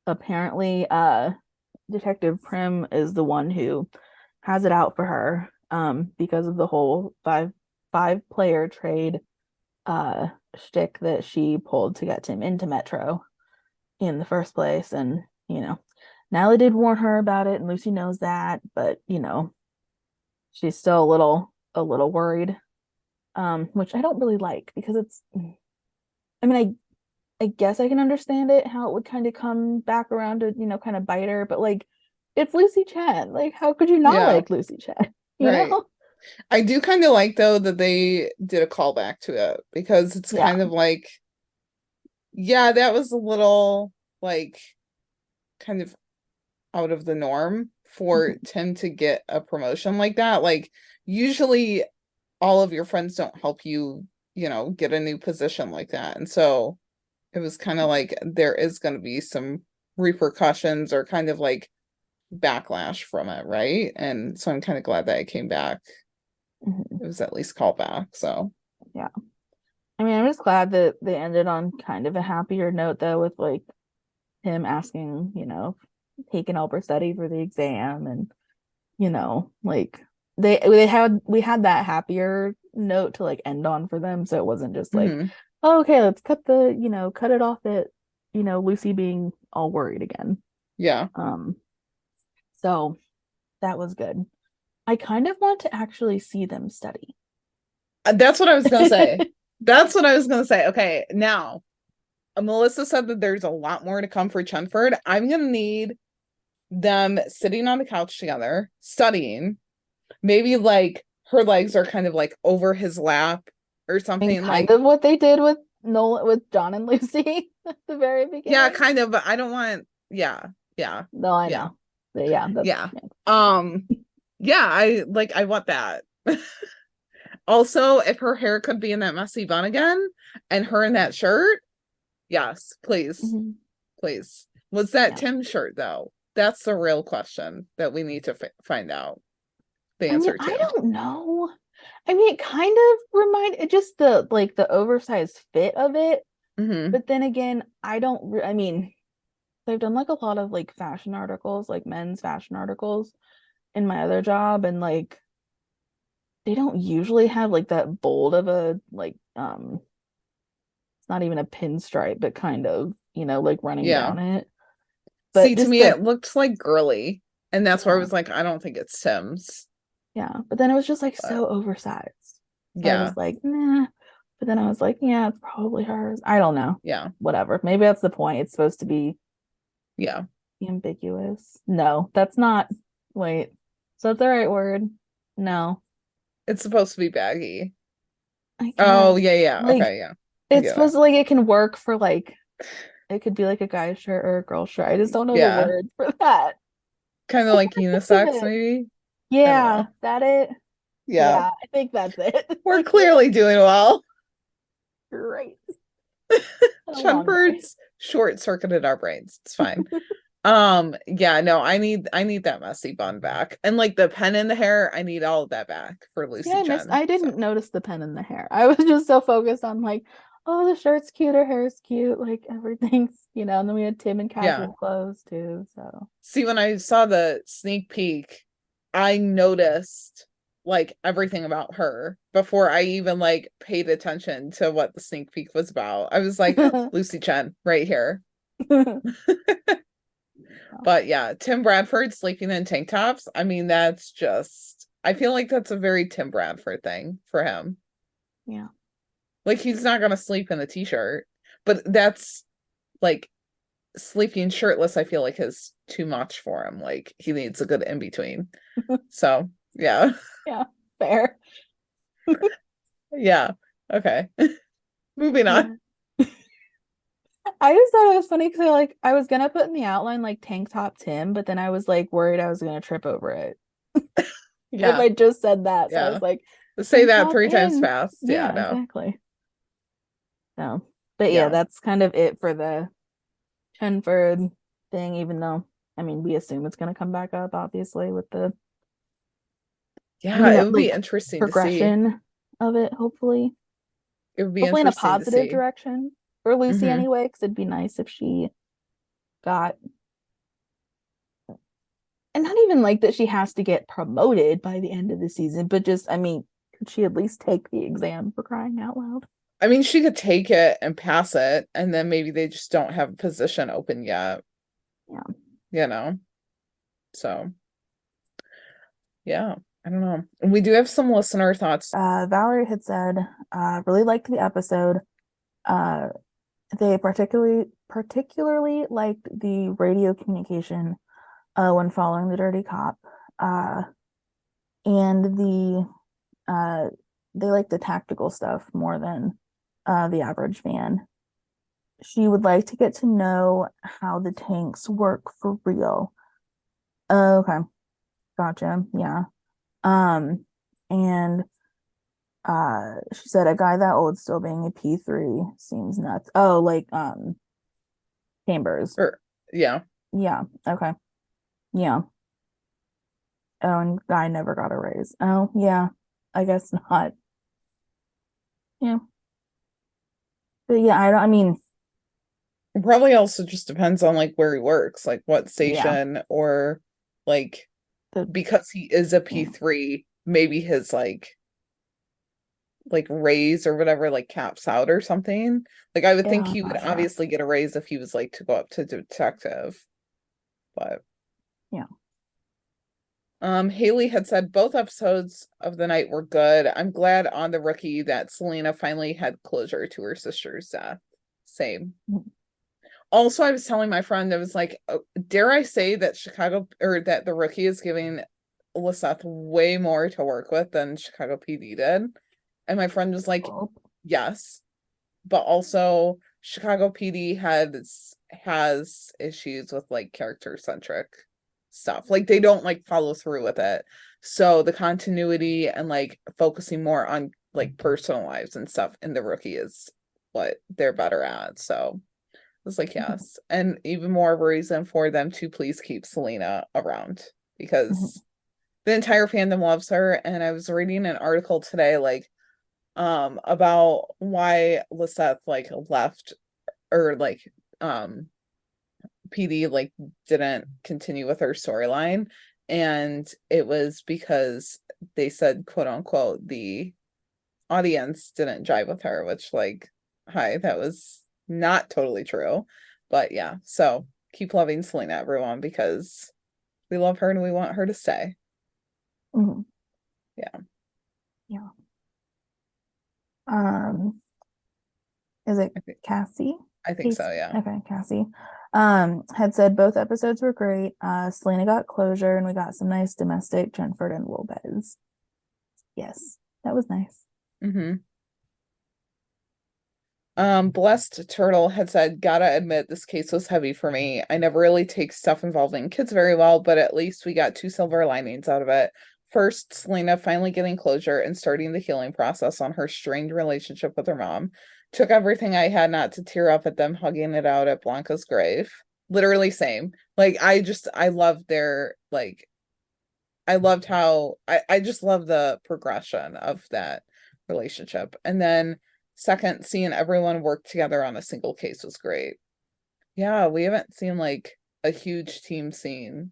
apparently Detective Prim is the one who has it out for her because of the whole five player trade shtick that she pulled to get Tim into Metro in the first place. And Nyla did warn her about it, and Lucy knows that, but she's still a little worried, which I don't really like, because it's, I mean, I guess I can understand it, how it would kind of come back around to, kind of bite her, but like, it's Lucy Chen. Like, how could you not like Lucy Chen? You know? I do kind of like, though, that they did a callback to it, because it's kind of like, that was a little, like, kind of out of the norm for Tim to get a promotion like that. Like, usually all of your friends don't help you, get a new position like that. And so it was kind of like there is going to be some repercussions or kind of like backlash from it, right? And so I'm kind of glad that it came back. It was at least called back. So yeah, I mean, I'm just glad that they ended on kind of a happier note, though, with like him asking, he can help her study for the exam, and like we had that happier note to like end on for them, so it wasn't just like, oh, okay, let's cut it off at Lucy being all worried again. So that was good. I kind of want to actually see them study. That's what I was gonna say. Okay, now Melissa said that there's a lot more to come for Chenford. I'm gonna need them sitting on the couch together, studying. Maybe like her legs are kind of like over his lap or something. Kind of what they did with John and Lucy. at the very beginning. Yeah, kind of, but I don't want, yeah. No, I know. But yeah, that's Yeah. I want that. Also, if her hair could be in that messy bun again and her in that shirt, yes, please. Mhm. Please. Was that Yeah. Tim's shirt though? That's the real question that we need to find out the answer to. I don't know. I mean, it kind of reminded just the oversized fit of it. Mhm. But then again, I mean, they've done like a lot of like fashion articles, like men's fashion articles in my other job, and like they don't usually have like that bold of a like it's not even a pinstripe, but kind of, like running Yeah. down it. See, But to just me, it looked like girly, and that's where I Yeah. was like, I don't think it's Tim's. Yeah, but then it was just like But so oversized. So I yeah, was like, nah. But then I was like, yeah, it's probably hers. I don't know. yeah, Whatever. Maybe that's the point. It's supposed to be yeah. ambiguous. No, that's not. Wait, is that the right word? No, It's supposed to be baggy. I Oh, guess. yeah. Like, Okay, yeah. I it's get supposed it. to like it can work for like it could be like a guy's shirt or a girl's shirt. I just don't know the Yeah. word for that. Kind of like Think of unisex, it. maybe. I don't Yeah, know. that it. Yeah. Yeah, I think that's it. We're Like, clearly doing well. great. A long day. Chenford's short-circuited our brains. It's fine. Yeah, no, I need that messy bun back. And like the pen in the hair, I need all of that back for See, Lucy Chen. I didn't notice the pen in the hair. I was just so focused on like, oh, the shirt's cute, her hair's cute, like everything's, and then we had Tim in casual clothes too. So See, when I saw the sneak peek, I noticed like everything about her before I even like paid attention to what the sneak peek was about. I was like, Lucy Chen right here. But yeah, Tim Bradford sleeping in tank tops. I mean, that's just, I feel like that's a very Tim Bradford thing for him. Yeah. Like he's not going to sleep in a t-shirt, but that's like sleeping shirtless, I feel like is too much for him. Like he needs a good in between. So, yeah. Yeah, fair. Yeah. Okay. Moving on. Yeah. I just thought it was funny because I was gonna put in the outline like tank top Tim, but then I was like worried I was gonna trip over it if Yeah. I just said that. So I Yeah. was like, Say tank that top 3 times in. fast. Yeah, Yeah, no. exactly. No, but yeah, Yeah. that's kind of it for the Chenford thing, even though I mean we assume it's gonna come back up, obviously, with the Yeah, it would be like interesting to see. progression of it, hopefully. It would be Hopefully in a interesting to positive see. direction for Lucy Mhm. anyway, because it'd be nice if she got, and not even like that she has to get promoted by the end of the season, but just, I mean, could she at least take the exam, for crying out loud? I mean, she could take it and pass it, and then maybe they just don't have a position open yet. Yeah. So, yeah, I don't know. We do have some listener thoughts. Valerie had said, really liked the episode. They particularly liked the radio communication when following the dirty cop. And they like the tactical stuff more than the average fan. She would like to get to know how the tanks work for real. Okay, gotcha. Yeah. And she said a guy that old still being a P3 seems nuts. Oh, like Chambers. Yeah. Yeah. Okay. Yeah. Oh, and guy never got a raise. Oh, yeah. I guess not. Yeah. But yeah, I mean, It probably also just depends on like where he works, like what yeah. station, or like because he is a P3, maybe his like raise or whatever like caps out or something. Like I would think Yeah, he I'm would not sure. obviously get a raise if he was like to go up to detective. But yeah. Haley had said both episodes of the night were good. I'm glad on the Rookie that Celina finally had closure to her sister's death. Same. Mhm. Also, I was telling my friend, I was like, dare I say that Chicago, or that the Rookie is giving Liseth way more to work with than Chicago PD did. And my friend was like, Oh. yes, but also Chicago PD has issues with like character centric stuff. Like they don't like follow through with it. So the continuity and like focusing more on like personal lives and stuff in the Rookie is what they're better at. So it's like, yes. And even more of a reason for them to please keep Celina around, because the entire fandom loves her. And I was reading an article today, like, about why Lisette like left, or like PD like didn't continue with her storyline, and it was because they said, quote unquote, the audience didn't jive with her, which like, hi, that was not totally true. But yeah, so keep loving Celina, everyone, because we love her and we want her to stay. Yeah. Is it Cassie? I think so, yeah. Okay, Cassie. Had said both episodes were great. Celina got closure and we got some nice domestic Chenford and wool beds. Yes, that was nice. Blessed Turtle had said, gotta admit this case was heavy for me. I never really take stuff involving kids very well, but at least we got 2 silver linings out of it. First, Celina finally getting closure and starting the healing process on her strained relationship with her mom. Took everything I had not to tear up at them hugging it out at Blanca's grave. Literally same. Like, I love their, like, I loved how, I just love the progression of that relationship. And then second, seeing everyone work together on a single case was great. Yeah, we haven't seen like a huge team scene.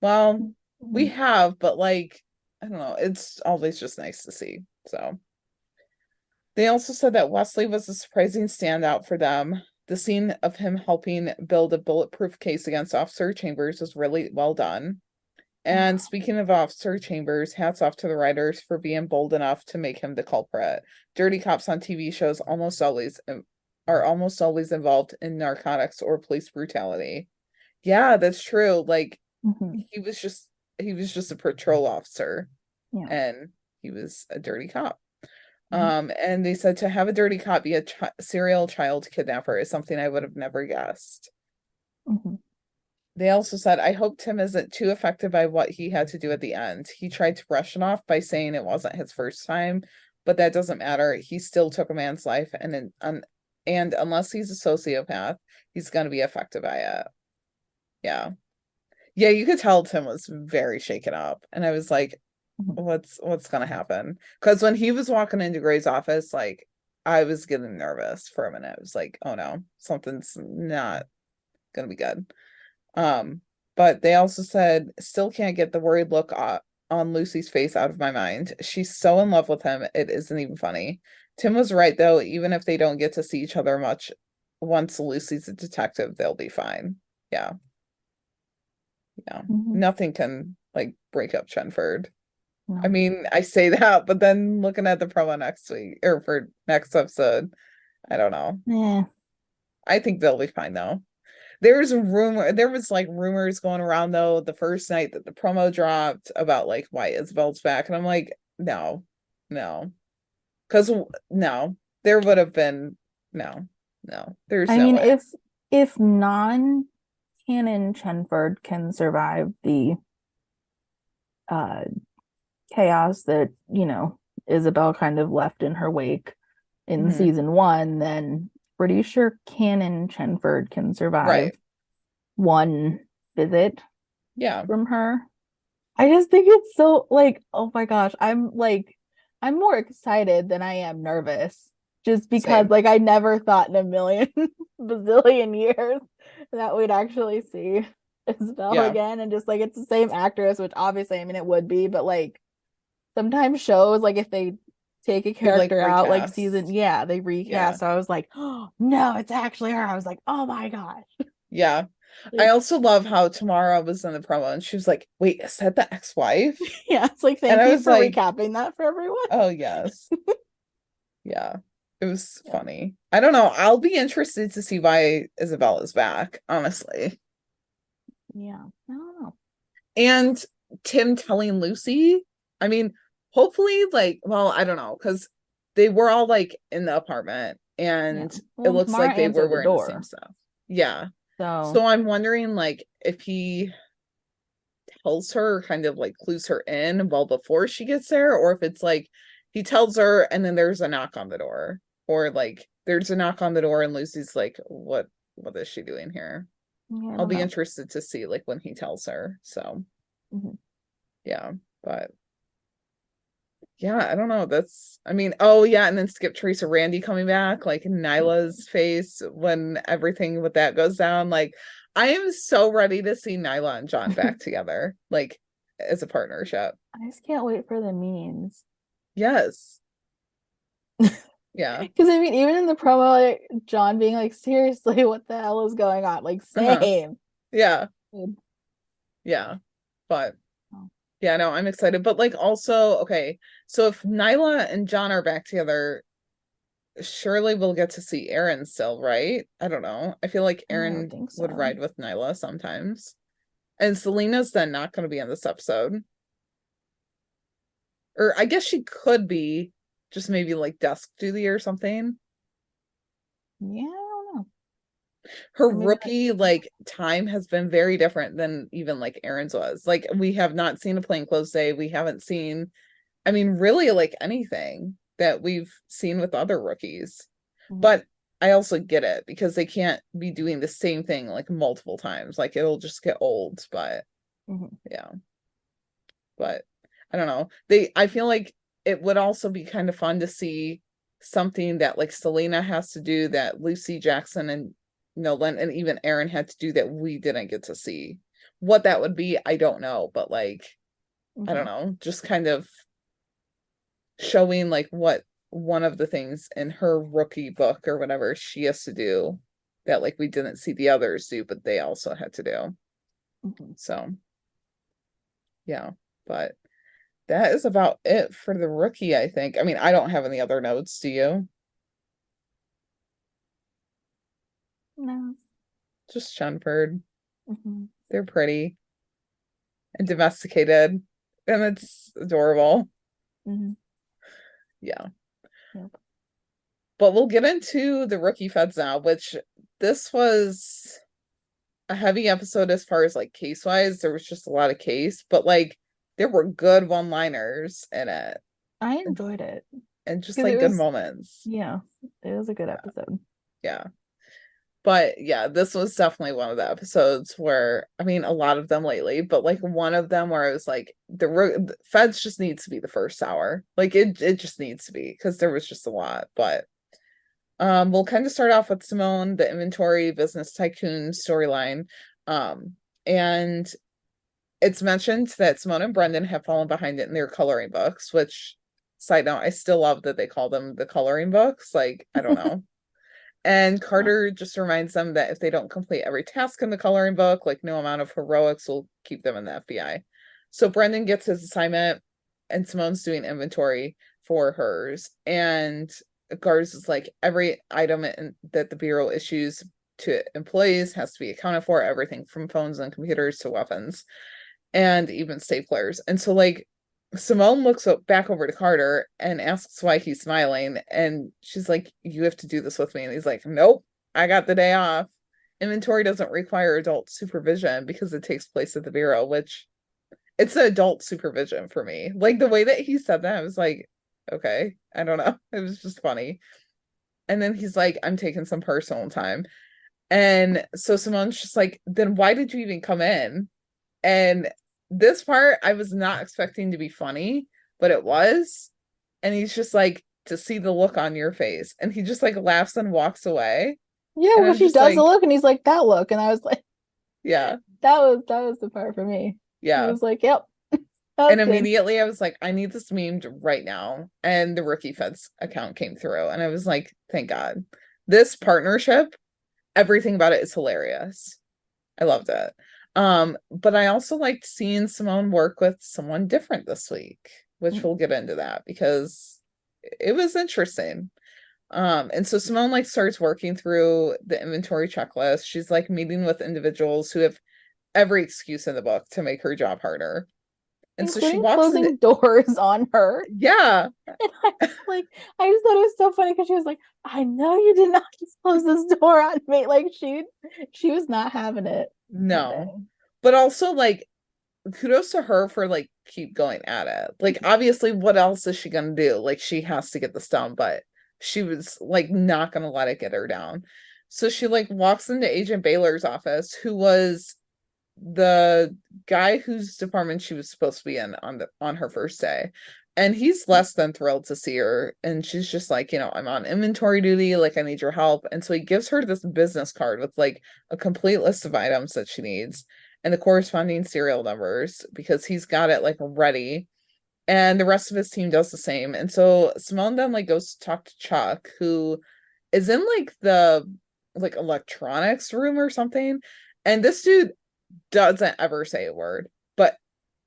Well, we have, but like, I don't know, it's always just nice to see. So they also said that Wesley was a surprising standout for them. The scene of him helping build a bulletproof case against Officer Chambers was really well done. And speaking of Officer Chambers, hats off to the writers for being bold enough to make him the culprit. Dirty cops on TV shows are almost always involved in narcotics or police brutality. Yeah, that's true. Like, he was just a patrol officer, and he was a dirty cop. And they said to have a dirty cop be a serial child kidnapper is something I would have never guessed. They also said, I hope Tim isn't too affected by what he had to do at the end. He tried to brush it off by saying it wasn't his first time, but that doesn't matter. He still took a man's life, and unless he's a sociopath, he's going to be affected by it. Yeah. Yeah, you could tell Tim was very shaken up. And I was like, what's going to happen? Because when he was walking into Gray's office, like, I was getting nervous for a minute. I was like, oh no, something's not going to be good. But they also said, still can't get the worried look on Lucy's face out of my mind. She's so in love with him, it isn't even funny. Tim was right, though. Even if they don't get to see each other much, once Lucy's a detective, they'll be fine. Yeah. Nothing can like break up Chenford. I mean, I say that, but then looking at the promo next week or for next episode, I don't know. I think they'll be fine though. There was like rumors going around though the first night that the promo dropped about like why Isabel's back, and I'm like, no, because no, there would have been no. There's I no mean, way. if non-canon Chenford can survive the chaos that Isabel kind of left in her wake in season 1, then pretty sure canon Chenford can survive one visit from her. I just think it's so like, oh my gosh, I'm more excited than I am nervous, just because like I never thought in a million bazillion years that we'd actually see Isabel again, and just like it's the same actress, which obviously I mean it would be, but like sometimes shows like if they take a character out like season, they recast. So I was like, oh no, it's actually her. I was like, oh my gosh. Yeah. I also love how Tamara was in the promo and she was like, wait, is that the ex-wife? Yeah, it's like, thank you for recapping that for everyone. Oh yes. Yeah, it was funny. I don't know, I'll be interested to see why Isabel is back, honestly. Yeah, I don't know. And Tim telling Lucy, I mean, hopefully, like, well, I don't know, because they were all like in the apartment and it Well, looks like Tamara they were answered the wearing the same door. stuff. Yeah. So So I'm wondering, like, if he tells her, kind of like clues her in well before she gets there, or if it's like he tells her and then there's a knock on the door, or like there's a knock on the door and Lucy's like, what is she doing here? yeah, I I'll don't be know. interested to see like when he tells her. So Mhm. yeah, but yeah, I don't know. That's, I mean, oh yeah, and then Skip Trace or Randy coming back, like Nyla's face when everything with that goes down. Like, I am so ready to see Nyla and John back together, like as a partnership. I just can't wait for the memes. Yes. Yeah. Because I mean, even in the promo, like John being like, seriously, what the hell is going on? Like, Uh-huh. same. Yeah. Dude. Yeah. But Oh. yeah, no, I'm excited. But like also, okay, so if Nyla and John are back together, surely we'll get to see Aaron still, right? I don't know. I feel like Yeah, I would Aaron think would so. ride with Nyla sometimes. And Celina's then not going to be in this episode. Or I guess she could be, just maybe like desk duty or something. Yeah, I don't know. Her I mean, rookie like time has been very different than even like Aaron's was. Like we have not seen a plainclothes day. We haven't seen, I mean, really like anything that we've seen with other rookies. Mhm. But I also get it because they can't be doing the same thing like multiple times. Like it'll just get old. But Mhm. yeah. But I don't know. I feel like it would also be kind of fun to see something that like Celina has to do that Lucy, Jackson, and Nolan and even Aaron had to do that we didn't get to see. What that would be, I don't know, but like I don't Mhm. know, just kind of showing like what one of the things in her rookie book or whatever she has to do that like we didn't see the others do, but they also had to do. Mhm. So yeah, but that is about it for the rookie, I think. I mean, I don't have any other notes, do you? No. Just Chenford. Mhm. They're pretty and domesticated, and it's adorable. Mhm. Yeah. Yep. But we'll get into the rookie feds now, which this was a heavy episode as far as like case wise. There was just a lot of case, but like there were good one-liners in it I enjoyed it and just because like it good was, moments. yeah, it was a good episode. Yeah. But yeah, this was definitely one of the episodes where, I mean, a lot of them lately, but like one of them where I was like, the feds just needs to be the first hour. Like it just needs to be because there was just a lot. But we'll kind of start off with Simone, the inventory business tycoon storyline. And it's mentioned that Simone and Brendon have fallen behind it in their coloring books, which side note, I still love that they call them the coloring books. Like, I don't know. And Carter just reminds them that if they don't complete every task in the coloring book, like no amount of heroics will keep them in the FBI. So Brendon gets his assignment and Simone's doing inventory for hers. And Garz is like, every item that the Bureau issues to employees has to be accounted for, everything from phones and computers to weapons and even staplers. And so like Simone looks back over to Carter and asks why he's smiling. And she's like, you have to do this with me. And he's like, nope, I got the day off. Inventory doesn't require adult supervision because it takes place at the Bureau, which it's adult supervision for me. Like the way that he said that, I was like, okay, I don't know. It was just funny. And then he's like, I'm taking some personal time. And so Simone's just like, then why did you even come in? And this part I was not expecting to be funny, but it was. And he's just like, to see the look on your face. And he just like laughs and walks away. Yeah, And well, I'm she just does like, the look, and he's like, that look, and I was like, yeah, that was the part for me. I yeah. was like, yep, And that's good. immediately I was like, I need this memed right now. And the Rookie Feds account came through. And I was like, thank God. This partnership, everything about it is hilarious. I loved it. But I also liked seeing Simone work with someone different this week, which we'll get into that because it was interesting. And so Simone like starts working through the inventory checklist. She's like meeting with individuals who have every excuse in the book to make her job harder. And so she including walks closing in. doors on her. Yeah. And I was like, I just thought it was so funny because she was like, I know you did not just close this door on me. Like she was not having it that day. No. But also like kudos to her for like keep going at it. Like obviously what else is she gonna do? Like she has to get this done, but she was like not gonna let it get her down. So she like walks into Agent Baylor's office, who was the guy whose department she was supposed to be in on her first day. And he's less than thrilled to see her. And she's just like, I'm on inventory duty, like I need your help. And so he gives her this business card with like a complete list of items that she needs and the corresponding serial numbers because he's got it like ready. And the rest of his team does the same. And so Simone then like goes to talk to Chuck, who is in like the like electronics room or something. And this dude doesn't ever say a word, but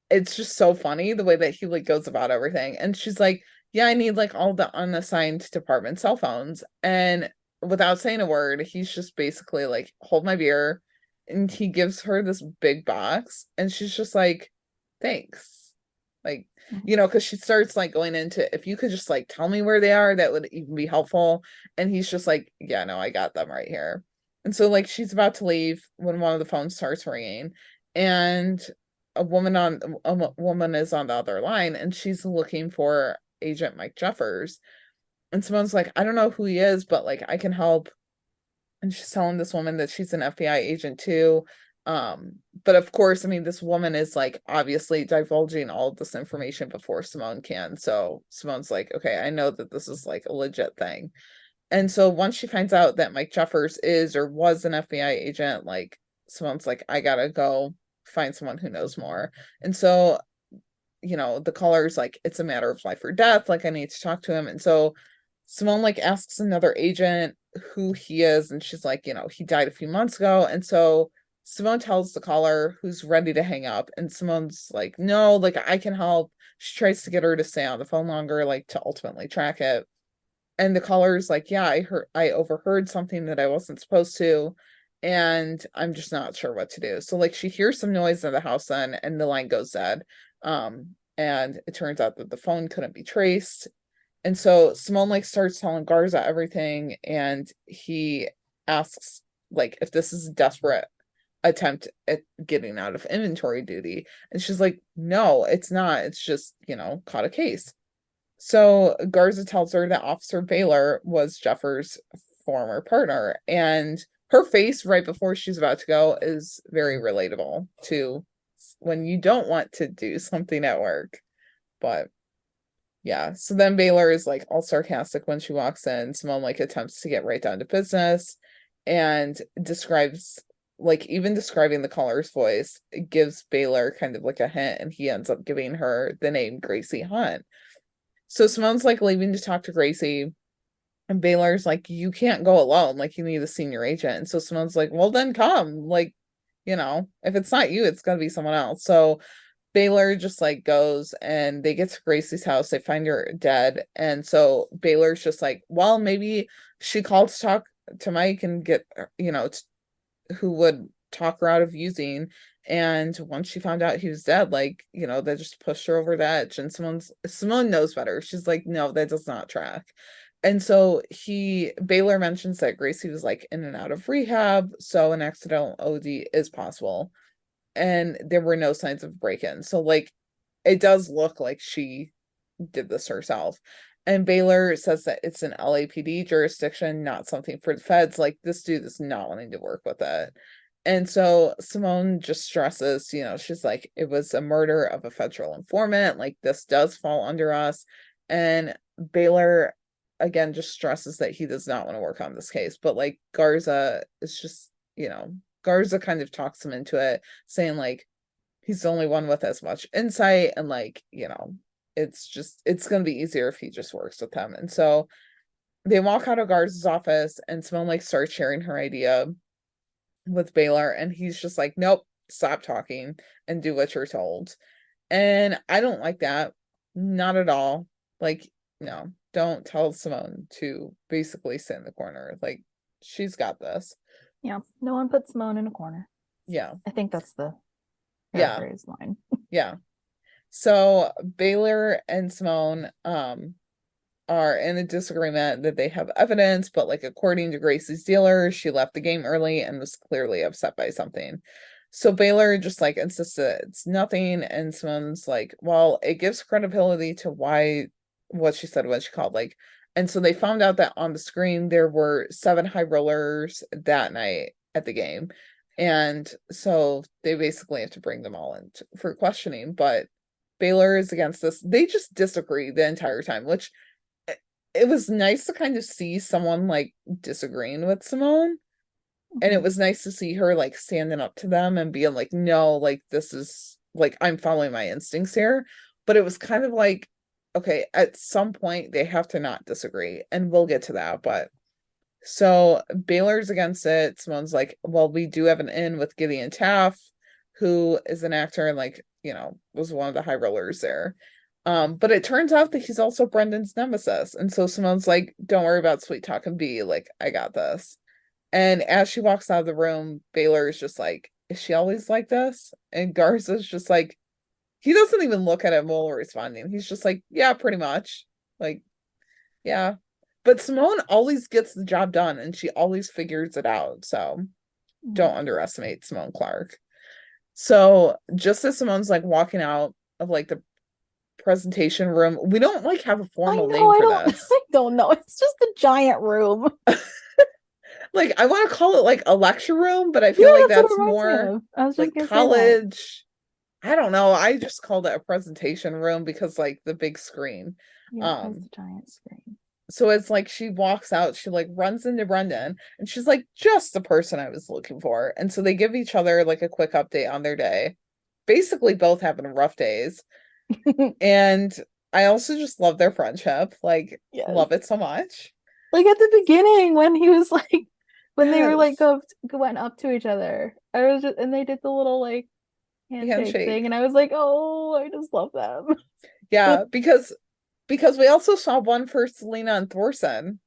it's just so funny the way that he like goes about everything. And she's like, yeah, I need like all the unassigned department cell phones. And without saying a word, he's just basically like, hold my beer. And he gives her this big box. And she's just like, thanks. Like, because she starts like going into, if you could just like tell me where they are, that would even be helpful. And he's just like, yeah, no, I got them right here. And so like she's about to leave when one of the phones starts ringing. And a woman is on the other line and she's looking for Agent Mike Jeffers. And Simone's like, I don't know who he is, but like I can help. And she's telling this woman that she's an FBI agent too. But of course, I mean, this woman is like obviously divulging all of this information before Simone can. So Simone's like, okay, I know that this is like a legit thing. And so once she finds out that Mike Jeffers is or was an FBI agent, like Simone's like, I gotta go find someone who knows more. And so, the caller's like, it's a matter of life or death. Like I need to talk to him. And so Simone like asks another agent who he is. And she's like, he died a few months ago. And so Simone tells the caller, who's ready to hang up. And Simone's like, no, like I can help. She tries to get her to stay on the phone longer, like to ultimately track it. And the caller's like, yeah, I overheard something that I wasn't supposed to, and I'm just not sure what to do. So like she hears some noise in the house then, and the line goes dead. And it turns out that the phone couldn't be traced. And so Simone like starts telling Garza everything, and he asks like if this is a desperate attempt at getting out of inventory duty. And she's like, no, it's not. It's just, caught a case. So Garza tells her that Officer Baylor was Jeffers' former partner, and her face right before she's about to go is very relatable to when you don't want to do something at work. But yeah, so then Baylor is like all sarcastic when she walks in. Simone like attempts to get right down to business and describes even describing the caller's voice, it gives Baylor kind of like a hint, and he ends up giving her the name Gracie Hunt. So Simone's like leaving to talk to Gracie, and Baylor's like, you can't go alone. Like, you need a senior agent. And so Simone's like, well, then come. Like, if it's not you, it's got to be someone else. So Baylor just like goes and they get to Gracie's house. They find her dead. And so Baylor's just like, well, maybe she called to talk to Mike and get, who would talk her out of using. And once she found out he was dead, like, they just pushed her over the edge. And Simone knows better. She's like, no, that does not track. And so Baylor mentions that Gracie was like in and out of rehab, so an accidental OD is possible. And there were no signs of break-in. So like it does look like she did this herself. And Baylor says that it's an LAPD jurisdiction, not something for the feds. Like this dude is not wanting to work with it. And so Simone just stresses, she's like, it was a murder of a federal informant. Like this does fall under us. And Baylor, again, just stresses that he does not want to work on this case. But like Garza is just, Garza kind of talks him into it, saying like, he's the only one with as much insight. And like, it's going to be easier if he just works with them. And so they walk out of Garza's office and Simone like starts sharing her idea with Baylor, and he's just like, nope, stop talking and do what you're told. And I don't like that. Not at all. Like, no, don't tell Simone to basically sit in the corner. Like, she's got this. Yeah, no one puts Simone in a corner. Yeah. I think that's the Yeah. paraphrase line. Yeah. So Baylor and Simone are in a disagreement that they have evidence, but like according to Gracie's dealer, she left the game early and was clearly upset by something. So Baylor just like insists that it's nothing, and Simone's like, well, it gives credibility to what she said when she called. Like, and so they found out that on the screen there were 7 high rollers that night at the game. And so they basically have to bring them all in for questioning, but Baylor is against this. They just disagree the entire time, which it was nice to kind of see someone like disagreeing with Simone. And it was nice to see her like standing up to them and being like, no, like this is like I'm following my instincts here. But it was kind of like, okay, at some point they have to not disagree, and we'll get to that. But so Baylor's against it. Simone's like, well, we do have an in with Gideon Taff, who is an actor and like, was one of the high rollers there. But it turns out that he's also Brendon's nemesis. And so Simone's like, don't worry about sweet talking B, like, I got this. And as she walks out of the room, Baylor is just like, is she always like this? And Garza's just like, he doesn't even look at him while responding. He's just like, yeah, pretty much. Like, yeah. But Simone always gets the job done and she always figures it out. So don't underestimate Simone Clark. So just as Simone's like walking out of like the presentation room, we don't like have a formal name for this. I don't know. It's just a giant room. Like I want to call it like a lecture room, but I feel like that's more like college. I don't know. I just called it a presentation room because like the big screen. Yeah, it has the giant screen. So it's like she walks out, she like runs into Brendon and she's like, just the person I was looking for. And so they give each other like a quick update on their day. Basically both having rough days. And I also just love their friendship. Like, love it so much. Like at the beginning when he was like, when they were like went up to each other, I was just, and they did the little like handshake thing, and I was like, oh, I just love them. Yeah, because we also saw one for Celina and Thorson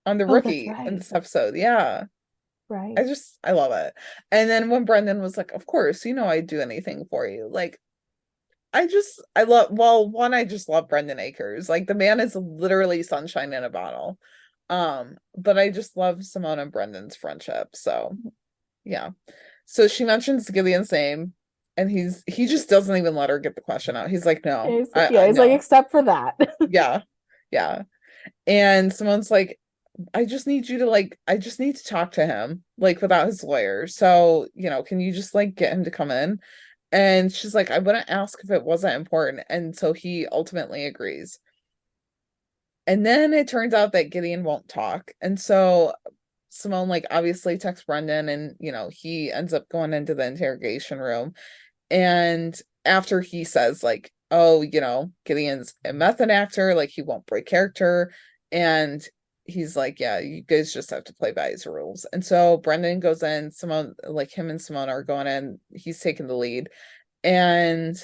on the rookie in this episode. Yeah. Right. I love it. And then when Brendon was like, of course, I'd do anything for you. Like, I just love Brendon Akers. Like the man is literally sunshine in a bottle. But I just love Simone and Brendon's friendship. So yeah. So she mentions Gideon's name and he just doesn't even let her get the question out. He's like, no. He's like, except for that. Yeah. Yeah. And Simone's like, I just need to talk to him, like without his lawyer. So, can you just like get him to come in? And she's like, I wouldn't ask if it wasn't important. And so he ultimately agrees. And then it turns out that Gideon won't talk. And so Simone like obviously texts Brendon and he ends up going into the interrogation room. And after he says like, oh, Gideon's a method actor, like he won't break character. And he's like, yeah, you guys just have to play by his rules. And so Brendon goes in, Simone, like him and Simone are going in, he's taking the lead. And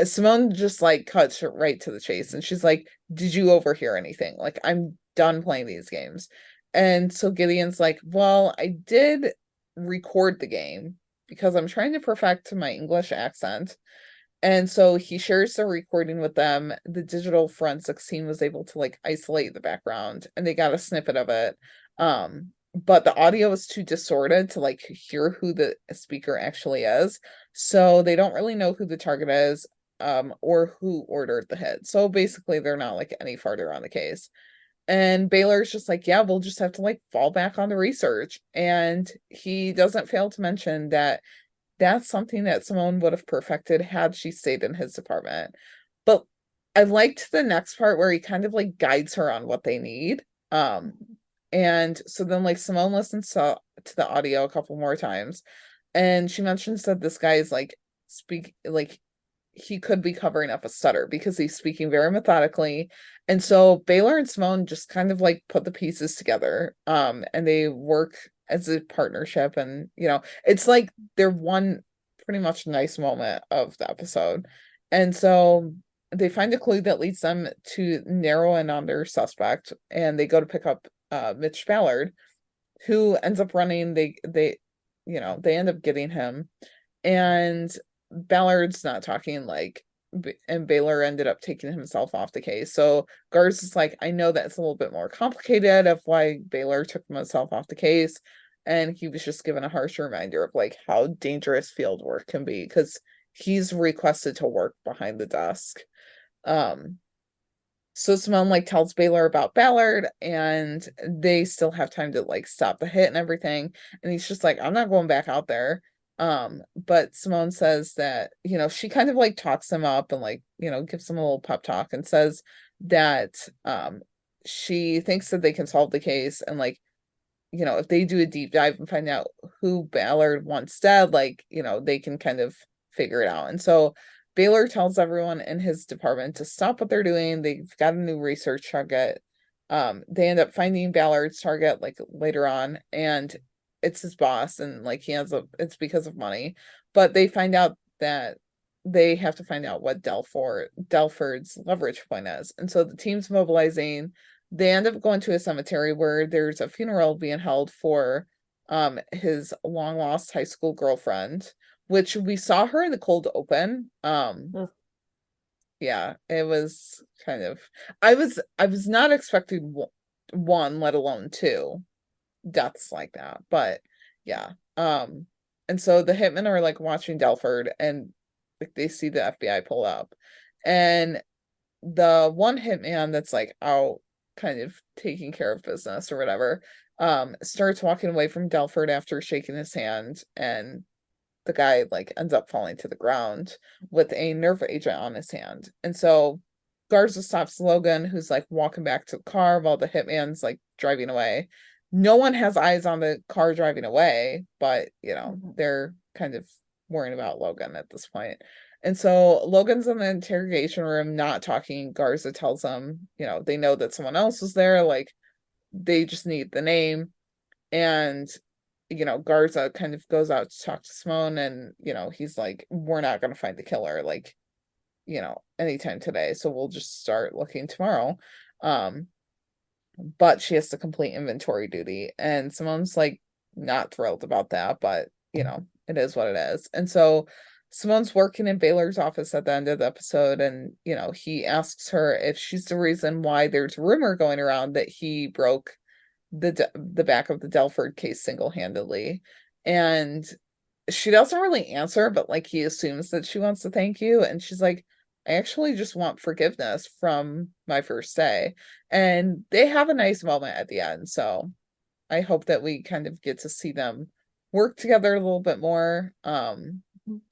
Simone just like cuts right to the chase. And she's like, did you overhear anything? Like, I'm done playing these games. And so Gideon's like, well, I did record the game because I'm trying to perfect my English accent. And so he shares the recording with them. The digital forensics team was able to like isolate the background and they got a snippet of it. But the audio is too distorted to like hear who the speaker actually is. So they don't really know who the target is, or who ordered the hit. So basically they're not like any farther on the case. And Baylor's just like, yeah, we'll just have to like fall back on the research. And he doesn't fail to mention that that's something that Simone would have perfected had she stayed in his department. But I liked the next part where he kind of like guides her on what they need. And so then like Simone listens to the audio a couple more times. And she mentions that this guy is like he could be covering up a stutter because he's speaking very methodically. And so Baylor and Simone just kind of like put the pieces together. And they work as a partnership. And, it's like they're one pretty much nice moment of the episode. And so they find a clue that leads them to narrow in on their suspect. And they go to pick up Mitch Ballard, who ends up running. They end up getting him. And Ballard's not talking like and Baylor ended up taking himself off the case. So Gar's is like, I know that's a little bit more complicated of why Baylor took himself off the case. And he was just given a harsh reminder of like how dangerous field work can be, because he's requested to work behind the desk. So Simone like tells Baylor about Ballard, and they still have time to like stop the hit and everything. And he's just like, I'm not going back out there. But Simone says that, she kind of like talks him up and like, gives him a little pep talk and says that she thinks that they can solve the case, and like, if they do a deep dive and find out who Ballard once dead, like, they can kind of figure it out. And so Baylor tells everyone in his department to stop what they're doing. They've got a new research target. They end up finding Ballard's target like later on, and it's his boss, and like it's because of money. But they find out that they have to find out what Delford's leverage point is. And so the team's mobilizing. They end up going to a cemetery where there's a funeral being held for his long lost high school girlfriend, which we saw her in the cold open. Yeah, it was kind of, I was not expecting one, let alone two deaths like that. But yeah. And so the hitmen are like watching Delford, and like they see the FBI pull up, and the one hitman that's like out kind of taking care of business or whatever starts walking away from Delford after shaking his hand, and the guy like ends up falling to the ground with a nerve agent on his hand. And so Garza stops Logan, who's like walking back to the car while the hitman's like driving away. No one has eyes on the car driving away, but they're kind of worrying about Logan at this point. And so Logan's in the interrogation room not talking. Garza tells them, they know that someone else was there, like they just need the name. And Garza kind of goes out to talk to Simone, and he's like, we're not going to find the killer like anytime today, so we'll just start looking tomorrow. But she has to complete inventory duty, and Simone's like not thrilled about that, but it is what it is. And so Simone's working in Baylor's office at the end of the episode, and he asks her if she's the reason why there's rumor going around that he broke the back of the Delford case single-handedly. And she doesn't really answer, but like he assumes that she wants to thank you, and she's like, I actually just want forgiveness from my first day. And they have a nice moment at the end, so I hope that we kind of get to see them work together a little bit more.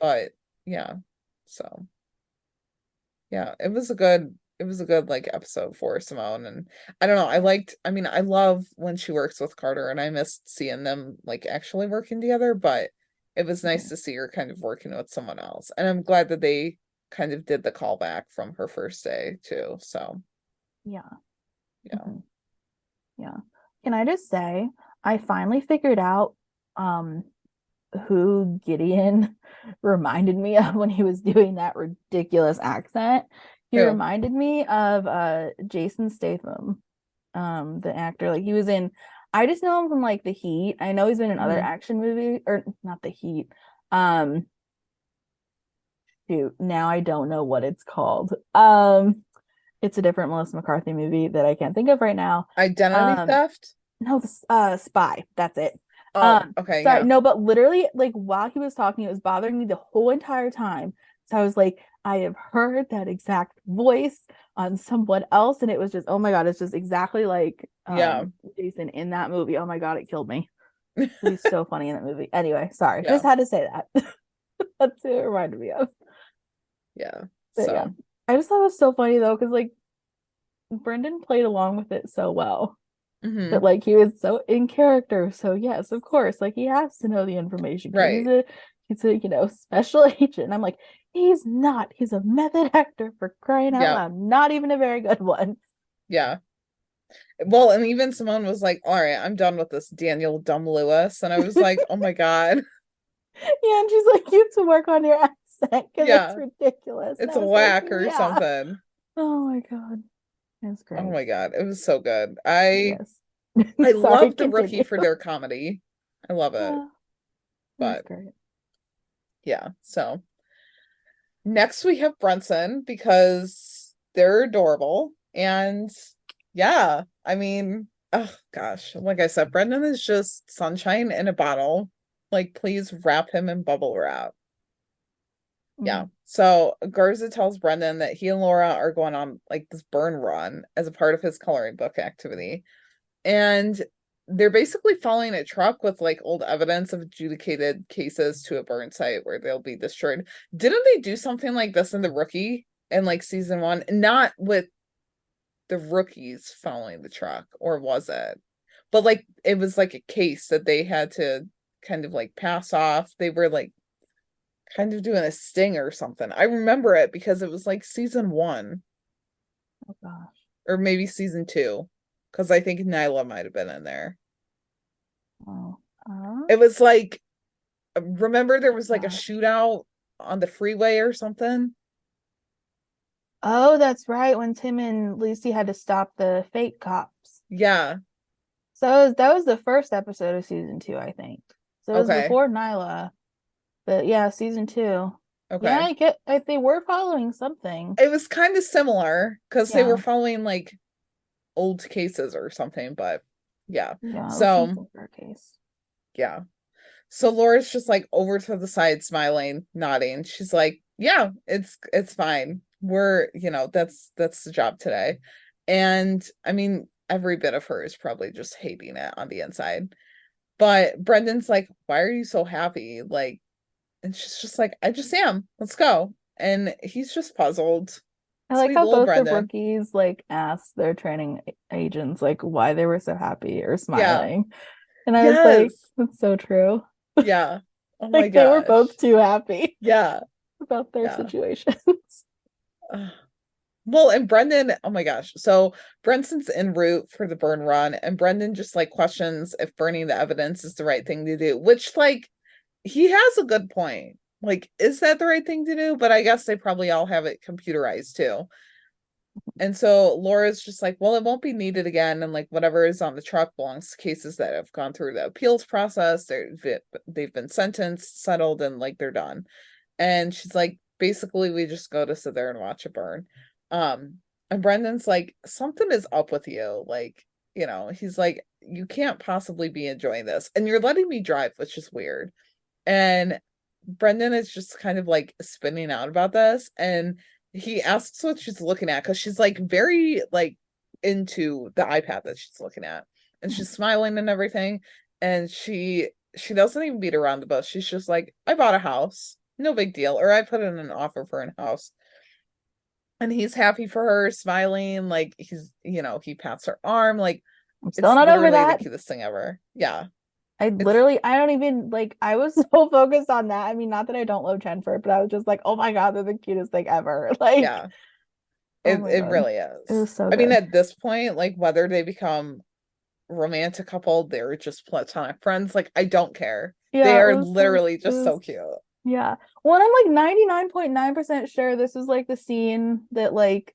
But yeah, so yeah, it was a good like episode for Simone. And I don't know, I love when she works with Carter, and I missed seeing them like actually working together, but it was nice to see her kind of working with someone else. And I'm glad that they kind of did the callback from her first day too. So yeah. Yeah. Can I just say, I finally figured out who Gideon reminded me of when he was doing that ridiculous accent. He reminded me of Jason Statham, the actor. Like he was in, I just know him from like The Heat. I know he's been in other action movies, or not The Heat. Shoot, now I don't know what it's called. It's a different Melissa McCarthy movie that I can't think of right now. Identity theft? No, the Spy. That's it. Okay. Sorry, yeah. no, but literally, like while he was talking, it was bothering me the whole entire time. So I was like, I have heard that exact voice on someone else, and it was just, oh my god, it's just exactly like Jason in that movie. Oh my god, it killed me. He's so funny in that movie. Anyway, sorry, just had to say that. That's what it reminded me of. Yeah. But so yeah, I just thought it was so funny though, because like Brendon played along with it so well. That like he was so in character, so yes, of course, like he has to know the information. Right. He's a special agent. And I'm like, he's not. He's a method actor, for crying out loud. Not even a very good one. Yeah. Well, and even Simone was like, all right, I'm done with this Daniel Dumb Lewis. And I was like, oh my god. Yeah, and she's like, you have to work on your accent because it's ridiculous. It's a whack or something. Oh my god. That's great. Oh my god, it was so good. I Sorry, love The Rookie for their comedy. I love it. Yeah, But great. yeah, so next we have Brunson because they're adorable. And yeah, I mean, oh gosh, like I said, Brendon is just sunshine in a bottle. Like, please wrap him in bubble wrap. Yeah. So Garza tells Brendon that he and Laura are going on like this burn run as a part of his coloring book activity. And they're basically following a truck with like old evidence of adjudicated cases to a burn site where they'll be destroyed. Didn't they do something like this in The Rookie in like season 1? Not with the rookies following the truck, or was it? But like it was like a case that they had to kind of like pass off. They were like kind of doing a sting or something. I remember it because it was like season 1. Oh gosh. Or maybe season 2. Because I think Nyla might have been in there. Oh. It was like, remember there was like a Gosh. shootout on the freeway or something? Oh, that's right. When Tim and Lucy had to stop the fake cops. Yeah. So that was the first episode of season 2, I think. So it was Okay. before Nyla. But yeah, season 2. Okay. Yeah, I get they were following something. It was kind of similar because they were Yeah. following like old cases or something, but yeah. Yeah, it was So something for a case. yeah. So Laura's just like over to the side smiling, nodding. She's like, yeah, it's fine. We're, that's the job today. And I mean, every bit of her is probably just hating it on the inside. But Brendon's like, why are you so happy? Like, and she's just like, I just am. Let's go. And he's just puzzled. I like Sweet how little both the Brendon. rookies like asked their training agents like why they were so happy or Yeah. smiling. And I was like, Yes. that's so true. Yeah. Oh my Like they were gosh. both too happy Yeah. about their Yeah. situations. Well, and Brendon, oh my gosh. So Brenson's en route for the burn run, and Brendon just like questions if burning the evidence is the right thing to do, which like he has a good point. Like, is that the right thing to do? But I guess they probably all have it computerized too. And so Laura's just like, well, it won't be needed again. And like whatever is on the truck belongs to cases that have gone through the appeals process. They've been sentenced, settled, and like they're done. And she's like, basically, we just go to sit there and watch it burn. And Brendon's like, something is up with you. Like, he's like, you can't possibly be enjoying this. And you're letting me drive, which is weird. And Brendon is just kind of like spinning out about this. And he asks what she's looking at because she's like very like into the iPad that she's looking at. And she's smiling and everything. And she doesn't even beat around the bush. She's just like, I bought a house. No big deal. Or I put in an offer for a house. And he's happy for her, smiling, like he's, he pats her arm, like I'm still not over literally that. the cutest thing ever. Yeah. I don't even like I was so focused on that. I mean, not that I don't love Chenford, but I was just like, oh my God, they're the cutest thing ever. Like, yeah. oh It my it God. really is. It was so I mean, good. at this point, like whether they become romantic couple, they're just platonic friends. Like, I don't care. Yeah, They it are was literally just so cute. yeah. Well, I'm like 99.9% sure this is like the scene that like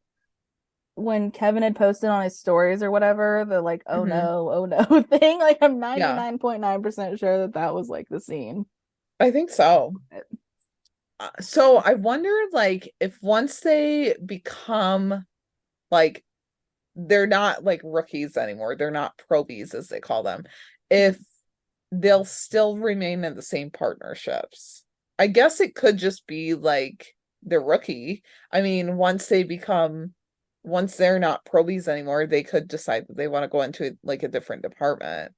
when Kevin had posted on his stories or whatever, the like, oh no thing. Like I'm Yeah. 99.9% sure that was like the scene. I think so. So I wonder, like, if once they become like they're not like rookies anymore, they're not probies as they call them, if they'll still remain in the same partnerships. I guess it could just be like the rookie. I mean, once they're not probies anymore, they could decide that they want to go into like a different department.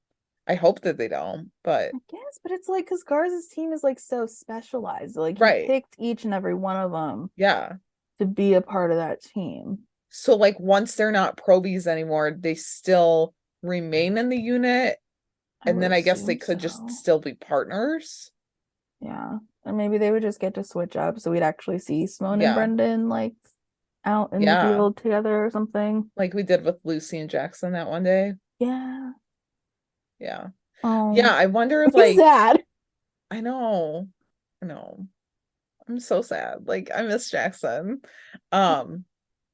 I hope that they don't, but I guess, but it's like because Garza's team is like so specialized. Like he right. picked each and every one of them Yeah. to be a part of that team. So like once they're not probies anymore, they still remain in the unit, and then I guess they could just still be partners. Yeah. And maybe they would just get to switch up so we'd actually see Simone and Yeah. Brendon like out in the Yeah. field together or something. Like we did with Lucy and Jackson that one day. Yeah. Yeah. Oh, Yeah, I wonder like sad. I know. I'm so sad. Like I miss Jackson.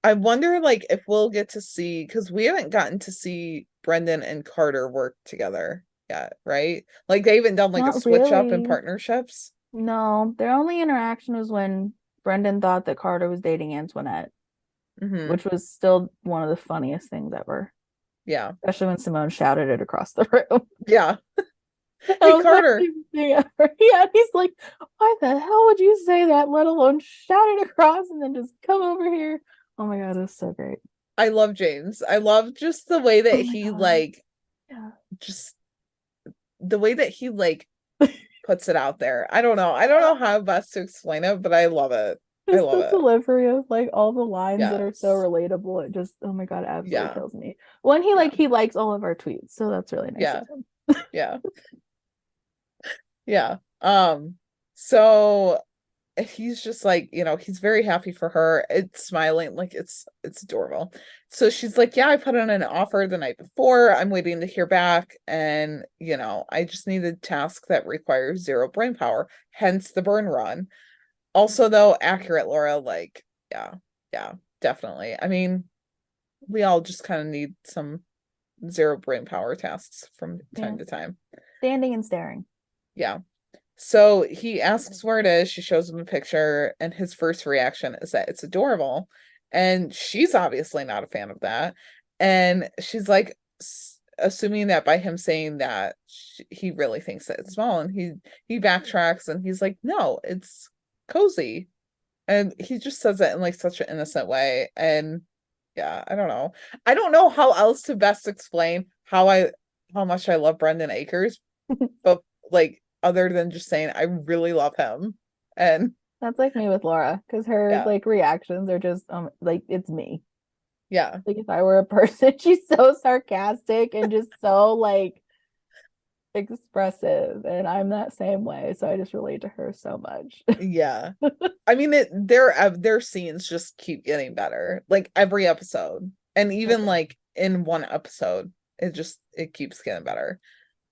I wonder like if we'll get to see, because we haven't gotten to see Brendon and Carter work together yet, right? Like they haven't done like a Not switch up in really. partnerships. No, their only interaction was when Brendon thought that Carter was dating Antoinette, Mhm. which was still one of the funniest things ever. Yeah. Especially when Simone shouted it across the room. Yeah. That Hey, was my Carter. favorite thing ever. Yeah, he's like, why the hell would you say that, let alone shout it across and then just come over here? Oh my god, it's so great. I love James. I love just the way that Oh my he god. Yeah. just the way that he puts it out there. I don't know. I don't know how best to explain it, but I love it. I Just love the it. delivery of like all the lines that are so Yes. relatable. It just, oh my god, absolutely Yeah. kills me. When Yeah. he likes all of our tweets, so that's really nice Yeah. of him. Yeah. Yeah. So he's just like, he's very happy for her. It's smiling, like it's adorable. So she's like, yeah, I put in an offer the night before. I'm waiting to hear back. And I just need a task that requires 0 brain power, hence the burn run. Also, though, accurate, Laura, yeah, yeah, definitely. I mean, we all just kind of need some 0 brain power tasks from time Yeah. to time. Standing and staring. Yeah. So he asks where it is. She shows him a picture, and his first reaction is that it's adorable. And she's obviously not a fan of that. And she's like, assuming that by him saying that, he really thinks that it's small. And he backtracks and he's like, no, it's cozy. And he just says it in like such an innocent way. And yeah, I don't know. I don't know how else to best explain how much I love Brendan Akers, but other than just saying I really love him. And That's like me with Laura, because her yeah, reactions are just it's me. yeah, Like if I were a person, she's so sarcastic and just so expressive, and I'm that same way, so I just relate to her so much. yeah. I mean, their scenes just keep getting better, like every episode, and even in one episode, it keeps getting better.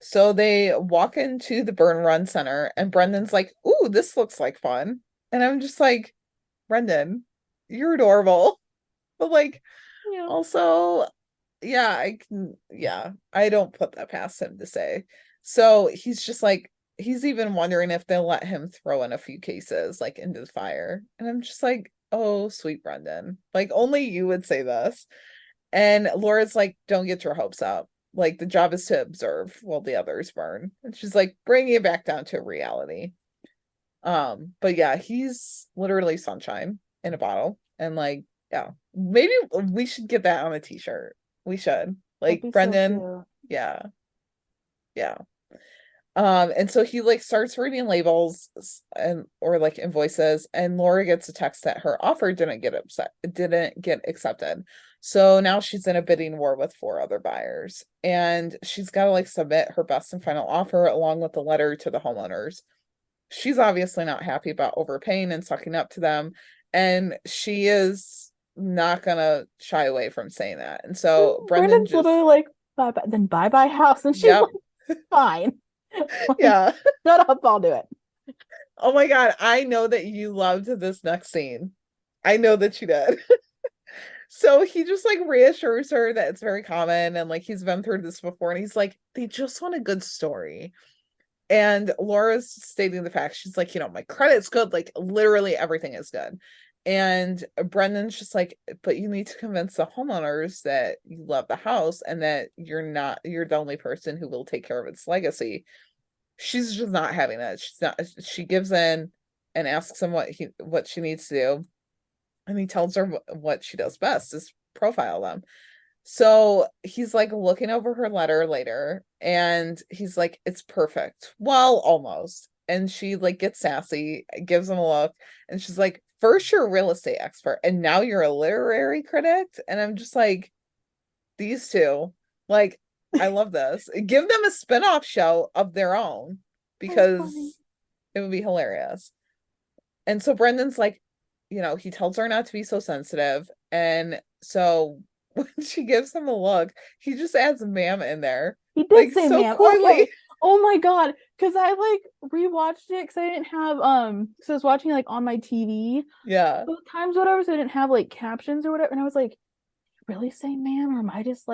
So they walk into the Burn Run Center, and Brendan's like, "Ooh, this looks like fun," and I'm just like, "Brendan, you're adorable," but Yeah. also, yeah, I don't put that past him to say. So he's just like, he's even wondering if they'll let him throw in a few cases into the fire. And I'm just like, oh, sweet Brendan. Only you would say this. And Laura's like, don't get your hopes up. The job is to observe while the others burn. And she's like, bringing it back down to reality. But yeah, he's literally sunshine in a bottle. And yeah, maybe we should get that on a t-shirt. We should. That'd be so Brendan, cute. yeah, yeah. And so he starts reading labels and or invoices, and Laura gets a text that her offer didn't get accepted. So now she's in a bidding war with 4 other buyers, and she's got to submit her best and final offer along with the letter to the homeowners. She's obviously not happy about overpaying and sucking up to them, and she is not gonna shy away from saying that. And so Brendan Brandon's just, literally like, bye bye, then bye bye house, and she's yep, like, fine. yeah. Shut up, I'll do it. Oh my god, I know that you loved this next scene. I know that you did. So he just reassures her that it's very common, and he's been through this before, and he's like, they just want a good story. And Laura's stating the fact. She's like, my credit's good. Literally everything is good. And Brendan's just like, but you need to convince the homeowners that you love the house and that you're the only person who will take care of its legacy. She's just not having that. She gives in and asks him what she needs to do. And he tells her what she does best is profile them. So he's looking over her letter later, and he's like, it's perfect. Well, almost. And she gets sassy, gives him a look, and she's like, first you're a real estate expert, and now you're a literary critic. And I'm just like, these two, I love this. Give them a spin-off show of their own, because it would be hilarious. And so Brendan's like, he tells her not to be so sensitive. And so when she gives him a look, he just adds ma'am in there. He did say so ma'am. coyly. Okay. Oh my god. Because I rewatched it because I didn't have so I was watching on my TV. Yeah. Both times, whatever, so I didn't have captions or whatever. And I was like, really say ma'am, or am I just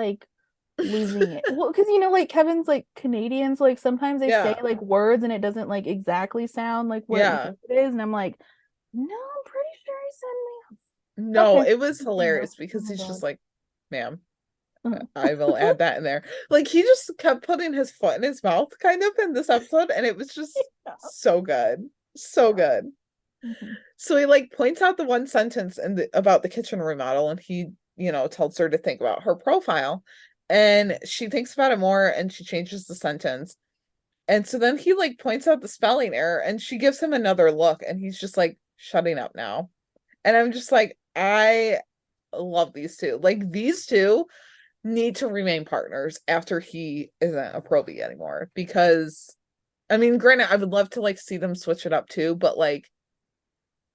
losing it? Well, because Kevin's Canadian, so sometimes they say Yeah. words and it doesn't exactly sound like what you Yeah. think it is. And I'm like, No, I'm pretty sure he said ma'am. No, Okay. it was Oh, no. hilarious Oh because my he's just God. like, ma'am, Uh-huh. I will add that in there. Like he just kept putting his foot in his mouth kind of in this episode, and it was just Yeah. so good. So good. Mhm. So he like points out the one sentence about the kitchen remodel, and he, tells her to think about her profile. And she thinks about it more and she changes the sentence. And so then he like points out the spelling error and she gives him another look and he's just like shutting up now. And I'm just like, I love these two. Like these two need to remain partners after he isn't a probie anymore. Because I mean, granted, I would love to like see them switch it up too, but like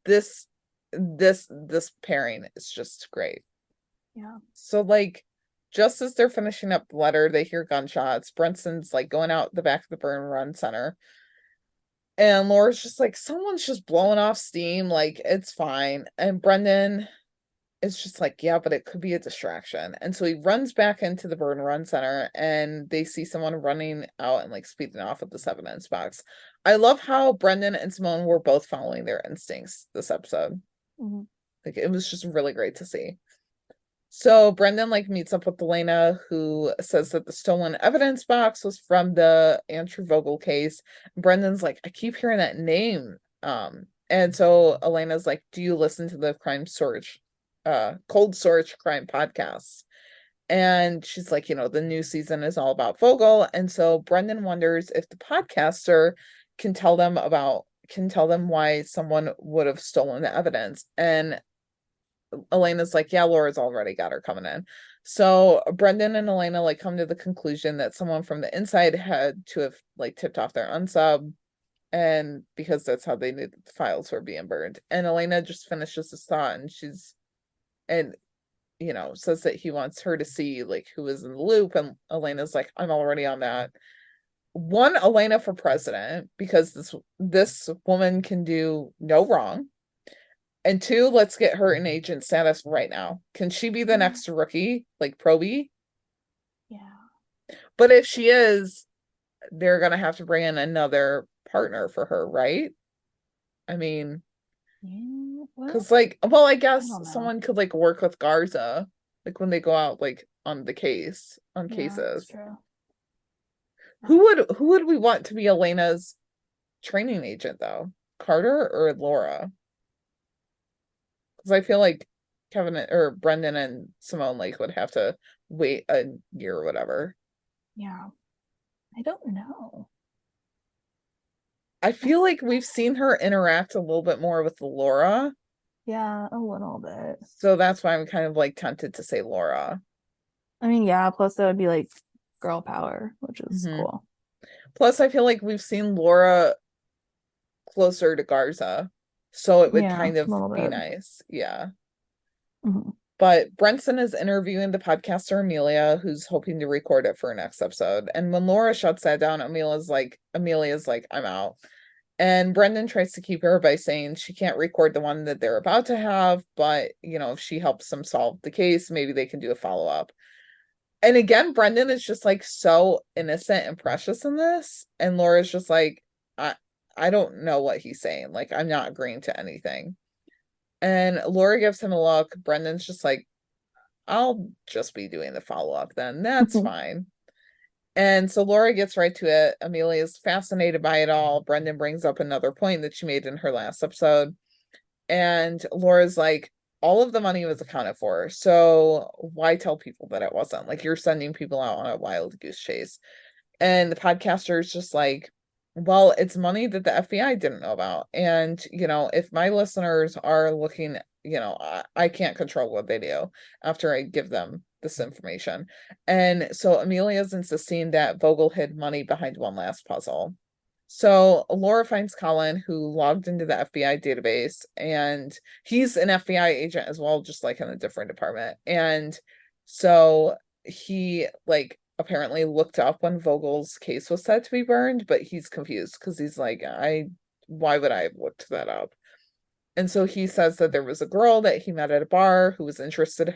this pairing is just great. Yeah. So like just as they're finishing up the letter, they hear gunshots. Brenson's like going out the back of the burn run center. And Laura's just like, someone's just blowing off steam, like it's fine. And Brendon is just like, yeah, but it could be a distraction. And so he runs back into the burn run center and they see someone running out and like speeding off with this evidence box. I love how Brendon and Simone were both following their instincts this episode. Mhm. Like it was just really great to see. So Brendon like meets up with Elena, who says that the stolen evidence box was from the Andrew Vogel case. Brendan's like, I keep hearing that name. And so Elena's like, do you listen to the cold storage crime podcasts? And she's like, the new season is all about Vogel. And so Brendon wonders if the podcaster can tell them why someone would have stolen the evidence. And Elena's like, yeah, Laura's already got her coming in. So Brendon and Elena like come to the conclusion that someone from the inside had to have like tipped off their unsub, and because that's how they knew that the files were being burned. And Elena just finishes this thought and says that he wants her to see like who is in the loop, and Elena's like, I'm already on that. One, Elena for president, because this woman can do no wrong. And two, let's get her in agent status right now. Can she be the next rookie, like probie? Yeah. But if she is, they're gonna have to bring in another partner for her, right? I mean, Yeah. because well, I guess don't know. someone could like work with Garza, like when they go out like on Yeah, that's cases. true. Who would we want to be Elena's training agent though? Carter or Laura? Because I feel like Kevin or Brendon and Simone like would have to wait a year or whatever. Yeah. I don't know. I feel like we've seen her interact a little bit more with Laura. Yeah, a little bit. So that's why I'm kind of like tempted to say Laura. I mean, yeah, plus that would be like girl power, which is Mhm. cool. Plus, I feel like we've seen Laura closer to Garza. So it would Yeah, kind a of little be bit. nice. Yeah. Mhm. But Brenson is interviewing the podcaster Amelia, who's hoping to record it for her next episode. And when Laura shuts that down, Amelia's like, I'm out. And Brendon tries to keep her by saying she can't record the one that they're about to have, but if she helps them solve the case, maybe they can do a follow-up. And again, Brendon is just like so innocent and precious in this. And Laura's just like, I don't know what he's saying. Like, I'm not agreeing to anything. And Laura gives him a look. Brendon's just like, I'll just be doing the follow-up then. That's fine. And so Laura gets right to it. Amelia is fascinated by it all. Brendon brings up another point that she made in her last episode. And Laura's like, all of the money was accounted for. So why tell people that it wasn't? Like, you're sending people out on a wild goose chase. And the podcaster is just like, well, it's money that the FBI didn't know about. And, if my listeners are looking, I can't control what they do after I give them this information. And so Amelia's insisting that Vogel hid money behind one last puzzle. So Laura finds Colin, who logged into the FBI database, and he's an FBI agent as well, just like in a different department. And so he like apparently looked up when Vogel's case was said to be burned, but he's confused because he's like, why would I have looked that up? And so he says that there was a girl that he met at a bar who was interested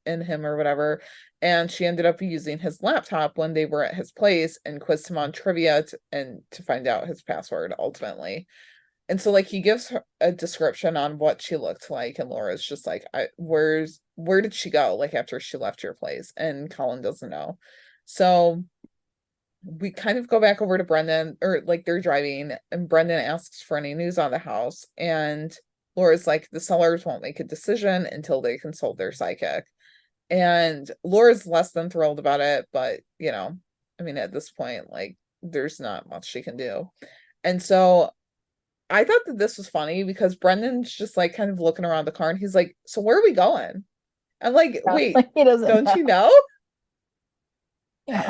in him or whatever. And she ended up using his laptop when they were at his place and quizzed him on trivia to find out his password ultimately. And so like he gives her a description on what she looked like, and Laura's just like, where did she go? Like after she left your place? And Colin doesn't know. So we kind of go back over to Brendon, or like they're driving, and Brendon asks for any news on the house, and Laura's like, the sellers won't make a decision until they consult their psychic. And Laura's less than thrilled about it, but you know, I mean, at this point, like, there's not much she can do. And so I thought that this was funny because Brendon's just like kind of looking around the car, and he's like, so where are we going? I'm like, wait, Like, he doesn't don't know. you know? Yeah.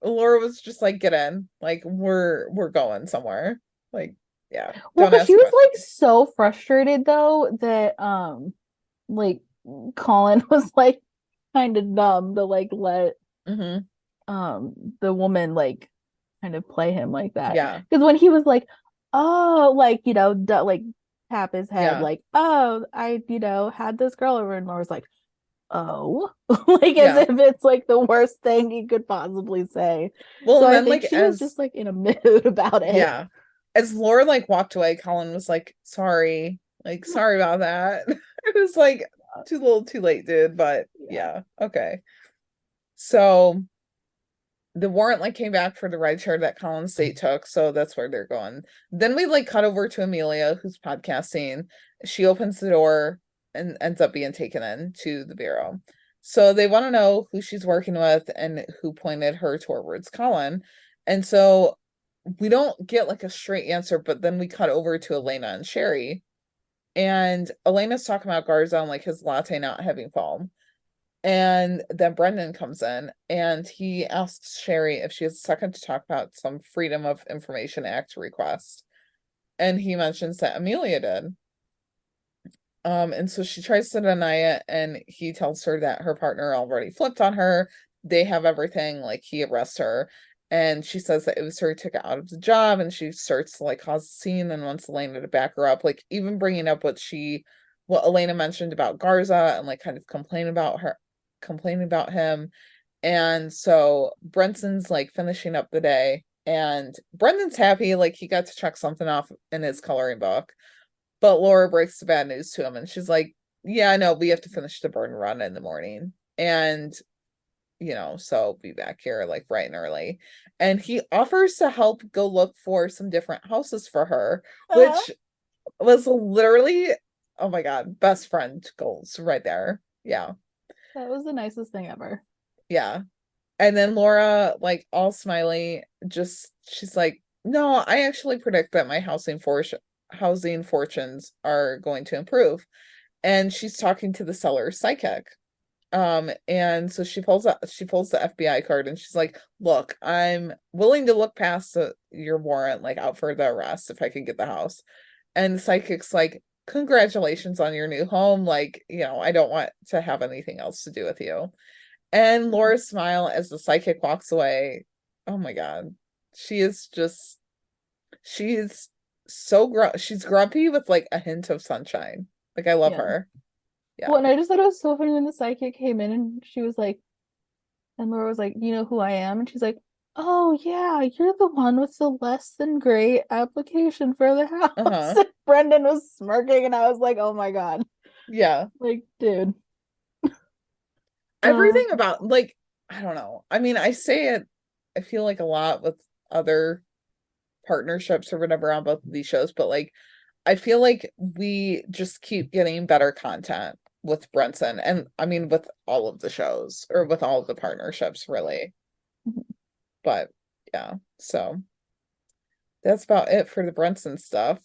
Laura was just like, get in, like we're going somewhere. Like, yeah, Well, don't because ask she was questions. like so frustrated though that like Colin was like kind of dumb to like let Hmm. the woman like kind of play him like that. Yeah, Because when he was like, oh, like, you know, like tap his head, yeah, like, oh, I, you know, had this girl over, and Laura's like, oh, like as yeah. if it's like the worst thing he could possibly say. Well, So and I then think like she was just like in a mood about it. yeah, as Laura like walked away, Colin was like, sorry, like sorry about that. It was like too little, too late, dude. But Yeah. yeah, okay. So the warrant like came back for the rideshare that Colin State took, so that's where they're going. Then we like cut over to Amelia, who's podcasting. She opens the door and ends up being taken in to the bureau. So they want to know who she's working with and who pointed her towards Colin. And so we don't get like a straight answer, but then we cut over to Elena and Sherry. And Elena's talking about Garza and like his latte not having foam. And then Brendon comes in and he asks Sherry if she has a second to talk about some Freedom of Information Act request. And he mentions that Amelia did. And so she tries to deny it, and he tells her that her partner already flipped on her. They have everything, like he arrests her. And she says that it was her who took it out of the job, and she starts to like cause a scene and wants Elena to back her up, like even bringing up what Elena mentioned about Garza and like kind of complaining about him. And so Brenson's like finishing up the day, and Brendan's happy, like he got to check something off in his coloring book. But Laura breaks the bad news to him, and she's like, yeah, I know, we have to finish the burn run in the morning. And, you know, so be back here like bright and early. And he offers to help go look for some different houses for her, Uh-huh. which was literally, oh my God, best friend goals right there. Yeah. That was the nicest thing ever. Yeah. And then Laura, like all smiley, she's like, no, I actually predict that my housing fortunes are going to improve. And she's talking to the seller's psychic. And so she pulls the FBI card, and she's like, look, I'm willing to look past your warrant, like out for the arrest if I can get the house. And the psychic's like, congratulations on your new home. Like, you know, I don't want to have anything else to do with you. And Laura's smile as the psychic walks away. Oh my God. She is just, she's she's grumpy with like a hint of sunshine. Like, I love Yeah. her. Yeah. Well, and I just thought it was so funny when the psychic came in and she was like, and Laura was like, you know who I am? And she's like, oh yeah, you're the one with the less than great application for the house. Uh-huh. And Brendon was smirking, and I was like, oh my God. Yeah. Like, dude. Everything Um, about, like, I don't know. I mean, I say it, I feel like a lot with other partnerships or whatever on both of these shows, but like, I feel like we just keep getting better content with Brenson, and I mean with all of the shows or with all of the partnerships, really. But yeah, so that's about it for the Brenson stuff.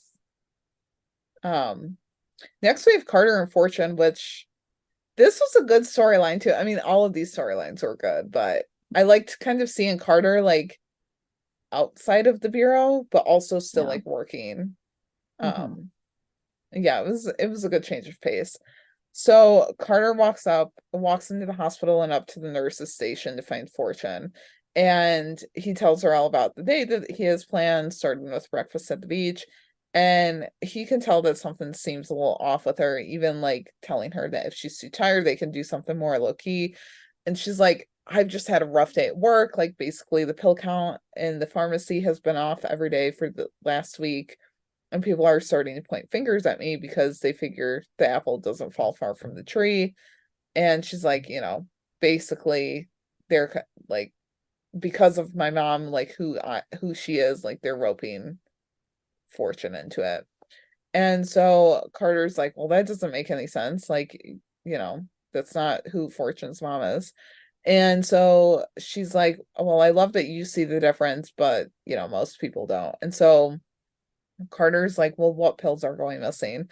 Next we have Carter and Fortune, which this was a good storyline too. I mean, all of these storylines were good, but I liked kind of seeing Carter like outside of the bureau, but also still yeah. like working. Mhm. Yeah, it was a good change of pace. So Carter walks into the hospital and up to the nurse's station to find Fortune. And he tells her all about the day that he has planned, starting with breakfast at the beach. And he can tell that something seems a little off with her, even like telling her that if she's too tired, they can do something more low key. And she's like, I've just had a rough day at work. Like, basically, the pill count in the pharmacy has been off every day for the last week. and people are starting to point fingers at me because they figure the apple doesn't fall far from the tree. And she's like, basically they're like, because of my mom, like who she is, like they're roping Fortune into it. And so Carter's like, well, that doesn't make any sense. Like, that's not who Fortune's mom is. And so she's like, well, I love that you see the difference, but most people don't. And so Carter's like, well, what pills are going missing?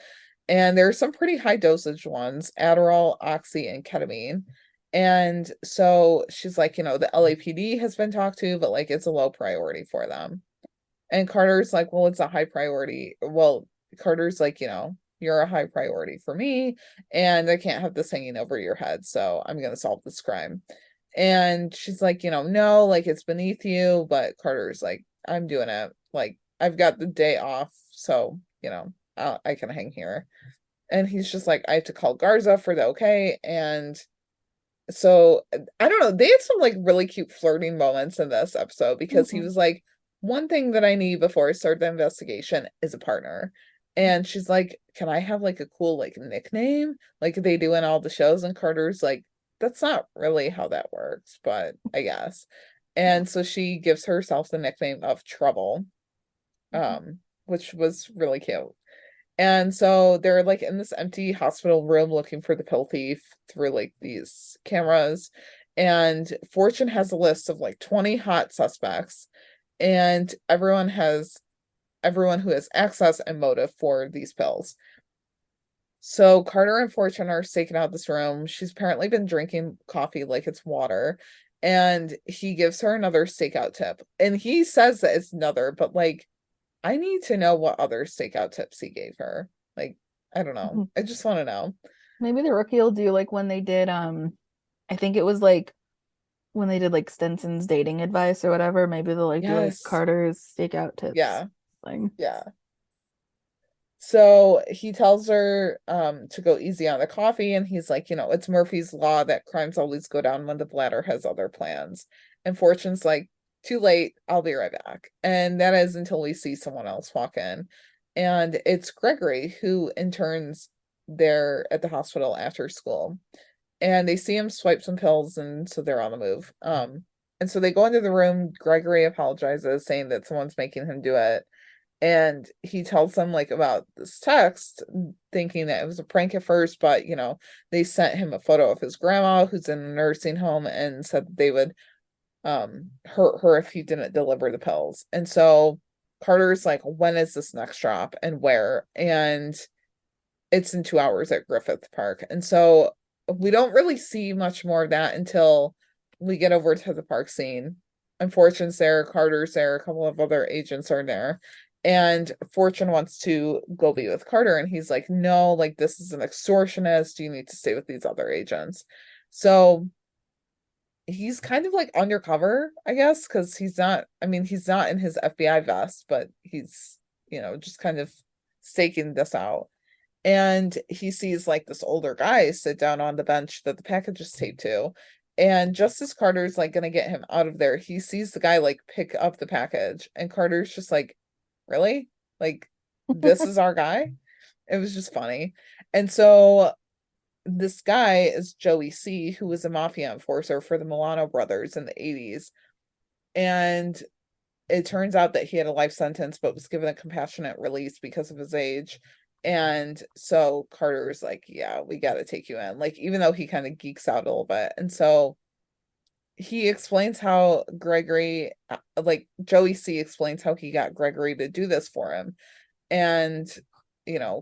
And there's some pretty high dosage ones, Adderall, Oxy, and ketamine. And so she's like, the LAPD has been talked to, but like it's a low priority for them. And Carter's like, well, it's a high priority. Well, Carter's like, you're a high priority for me, and I can't have this hanging over your head. So I'm going to solve this crime. And she's like, no, like it's beneath you. But Carter's like, I'm doing it. Like, I've got the day off. So, I can hang here. And he's just like, I have to call Garza for the okay. And so I don't know. They had some like really cute flirting moments in this episode because he was like, one thing that I need before I start the investigation is a partner. And she's like, can I have like a cool like nickname like they do in all the shows? And Carter's like, that's not really how that works, but I guess. And so she gives herself the nickname of Trouble, which was really cute. And so they're like in this empty hospital room looking for the pill thief through like these cameras. And Fortune has a list of like 20 hot suspects, and everyone who has access and motive for these pills. So Carter and Fortune are staking out this room. She's apparently been drinking coffee like it's water. And he gives her another stakeout tip. And he says that it's another, but like, I need to know what other stakeout tips he gave her. Like, I don't know. I just want to know. Maybe the rookie will do like when they did I think it was like when they did like Stinson's dating advice or whatever. Maybe they'll like do like Yes. Carter's stakeout tips. Yeah. Thing. Yeah. So he tells her to go easy on the coffee, and he's like, it's Murphy's law that crimes always go down when the bladder has other plans. And Fortune's like, too late, I'll be right back. And that is until we see someone else walk in. And it's Gregory, who interns there at the hospital after school. And they see him swipe some pills, and so they're on the move. And so they go into the room. Gregory apologizes, saying that someone's making him do it. And he tells them like about this text, thinking that it was a prank at first, but they sent him a photo of his grandma who's in a nursing home and said that they would hurt her if he didn't deliver the pills. And so Carter's like, when is this next drop and where? And it's in 2 hours at Griffith Park. And so we don't really see much more of that until we get over to the park scene. And Fortune's there, Carter's there, a couple of other agents are there. And Fortune wants to go be with Carter, and he's like, no, like this is an extortionist. You need to stay with these other agents. So he's kind of like undercover, I guess, because he's not in his FBI vest, but he's, just kind of staking this out. And he sees like this older guy sit down on the bench that the package is taped to. And just as Carter's like gonna get him out of there, he sees the guy like pick up the package, and Carter's just like, really? Like, this is our guy? It was just funny. And so this guy is Joey C., who was a mafia enforcer for the Milano brothers in the 80s. And it turns out that he had a life sentence, but was given a compassionate release because of his age. And so Carter's like, yeah, we got to take you in. Like, even though he kind of geeks out a little bit. And so he explains how Gregory, like Joey C. explains how he got Gregory to do this for him. And,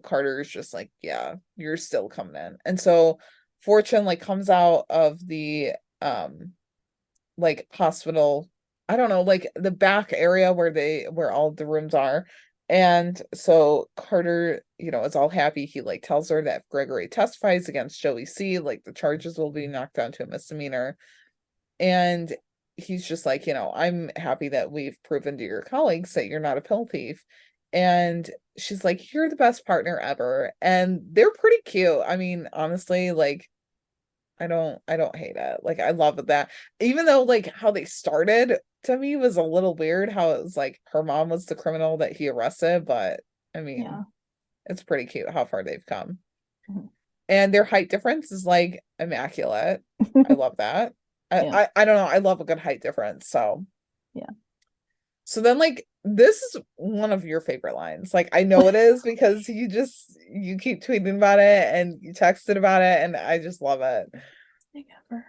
Carter's just like, yeah, you're still coming in. And so Fortune like comes out of the, like hospital, I don't know, like the back area where all the rooms are. And so Carter, is all happy. He like tells her that if Gregory testifies against Joey C., like the charges will be knocked down to a misdemeanor. And he's just like, I'm happy that we've proven to your colleagues that you're not a pill thief. And she's like, you're the best partner ever. And they're pretty cute. I mean, honestly, like, I don't hate it. Like, I love that. Even though like how they started to me was a little weird, how it was like her mom was the criminal that he arrested, but I mean, Yeah. it's pretty cute how far they've come. Mhm. And their height difference is like immaculate. I love that. Yeah. I don't know. I love a good height difference. So Yeah. so then like this is one of your favorite lines. Like I know it is because you keep tweeting about it and you texted about it and I just love it. Thing ever.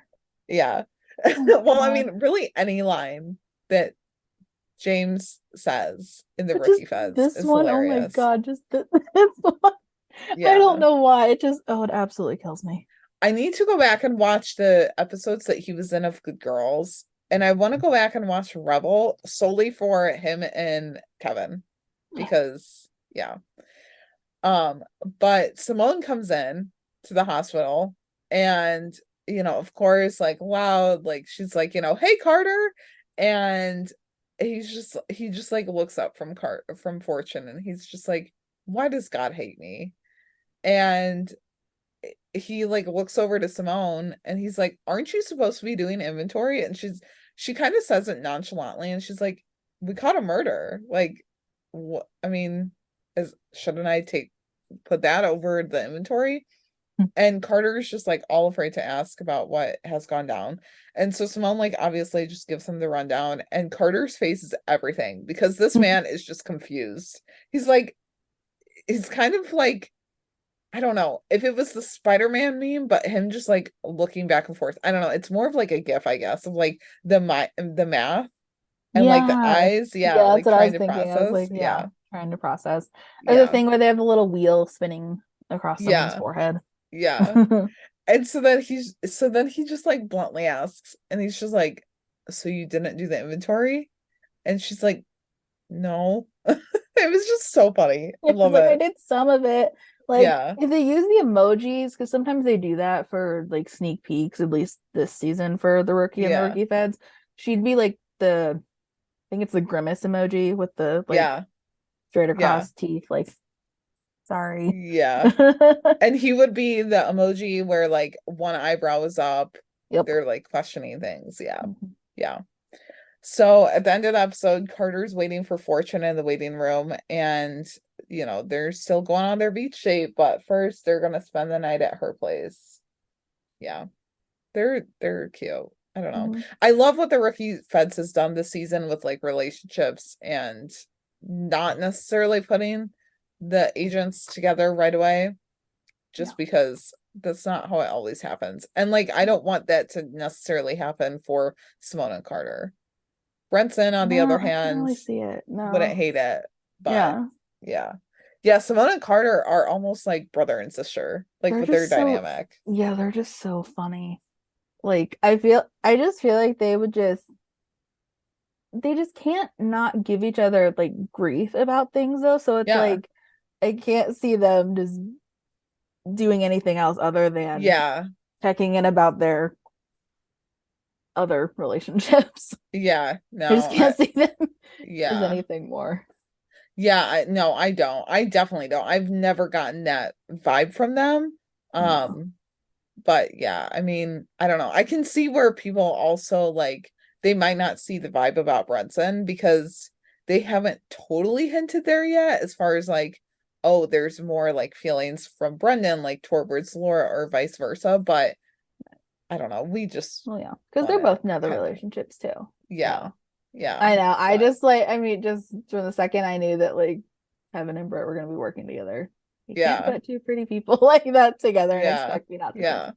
Yeah. Oh my Well, I God. mean, really any line that James says in the But just Rookie Feds this is one, oh my hilarious. God, just this one. I don't Yeah. know why. It absolutely kills me. I need to go back and watch the episodes that he was in of Good Girls. And I want to go back and watch Rebel solely for him and Kevin. Because yeah. But Simone comes in to the hospital and of course, like loud, like she's like, hey Carter. And he just like looks up from Fortune and he's just like, why does God hate me? And he like looks over to Simone and he's like, aren't you supposed to be doing inventory? And she kind of says it nonchalantly and she's like, we caught a murder. Like, what? I mean, shouldn't I put that over the inventory? And Carter is just like all afraid to ask about what has gone down. And so Simone like obviously just gives him the rundown and Carter's face is everything because this man is just confused. He's kind of like, I don't know if it was the Spider-Man meme, but him just like looking back and forth. I don't know. It's more of like a gif, I guess, of like the math and like the Yeah. eyes. Yeah, Yeah, that's like what I was trying to trying. I was process. like, yeah, Yeah. trying to process. Or the Yeah. thing where they have the little wheel spinning across someone's Yeah. forehead. Yeah. And so then he just like bluntly asks, and he's just like, so you didn't do the inventory? And she's like, no. It was just so funny. I It was love like I it. did some of it. Like Yeah. if they use the emojis, because sometimes they do that for like sneak peeks, at least this season for the rookie and the Yeah. rookie feds, she'd be like I think it's the grimace emoji with the like Yeah. straight Yeah. across teeth, like sorry. Yeah. And he would be the emoji where like one eyebrow is up. Yep. They're like questioning things. Yeah. Mhm. Yeah. So at the end of the episode, Carter's waiting for Fortune in the waiting room, and they're still going on their beach date, but first they're gonna spend the night at her place. Yeah. They're cute. I don't know. Mhm. I love what the Rookie Feds has done this season with like relationships and not necessarily putting the agents together right away, just because that's not how it always happens. And like I don't want that to necessarily happen for Simone and Carter. Brenton, on the No, other I can't hand, really see it. wouldn't No. hate it, but Yeah. yeah. Yeah, Simone and Carter are almost like brother and sister, like They're with their just so dynamic. yeah, they're just so funny. Like I just feel like they just can't not give each other like grief about things though. So it's Yeah. like I can't see them just doing anything else other than Yeah. checking in about their other relationships. Yeah. I just No, can't see them as yeah. anything more. Yeah, no, I don't. I definitely don't. I've never gotten that vibe from them. No. But yeah, I mean, I don't know. I can see where people also like they might not see the vibe about Brunson because they haven't totally hinted there yet as far as like, oh, there's more like feelings from Brendan like towards Laura or vice versa. But I don't know. We just Well, yeah, because they're want to both in other kind of relationships too. yeah. So Yeah. I know. I But just like I mean, just from the second I knew that like Kevin and Brett were gonna be working together. You can't yeah. put two pretty people like that together and Yeah. expect me not to trust Yeah. them.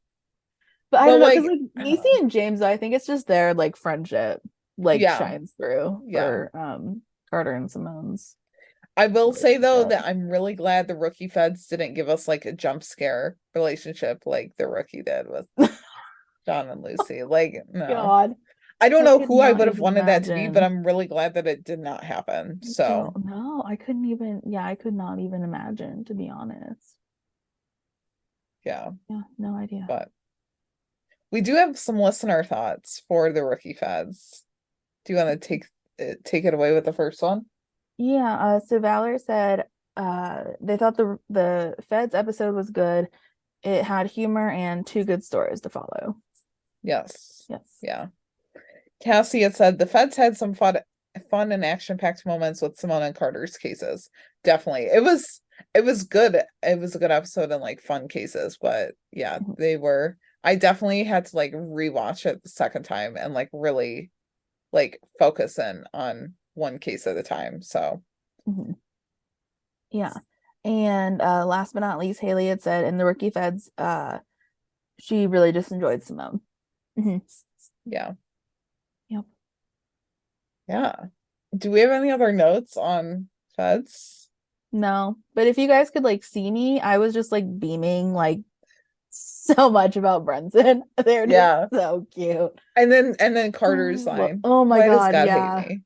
But I But don't know, because like like I don't Niecy know. and James, I think it's just their like friendship like Yeah. shines through Yeah. for Carter and Simone's I will say though relationship. that I'm really glad the Rookie Feds didn't give us like a jump scare relationship like the Rookie did with John and Lucy. Like, no. God, I don't I know could who I not would have even wanted that to be, but imagine. I'm really glad that it did not happen. I So, don't know. I couldn't even, yeah, I could not even imagine, to be honest. yeah, Yeah, no idea. but we do have some listener thoughts for the Rookie Feds. Do you want to take it away with the first one? Yeah, so Valor said they thought the Feds episode was good. It had humor and two good stories to follow. Yes. Yes. Yeah. Cassie had said the Feds had some fun fun and action-packed moments with Simone and Carter's cases. Definitely. It was good. It was a good episode and like fun cases, but yeah, they were. I definitely had to like rewatch it the second time and like really like focus in on one case at a time. So yeah. And last but not least, Haley had said in the Rookie Feds, she really just enjoyed Simone. Yeah. Yep. Yeah. Do we have any other notes on Feds? No, but if you guys could like see me, I was just like beaming like so much about Brendon. They're just so cute. And then Carter's line. Oh my Why does God, God yeah. hate me?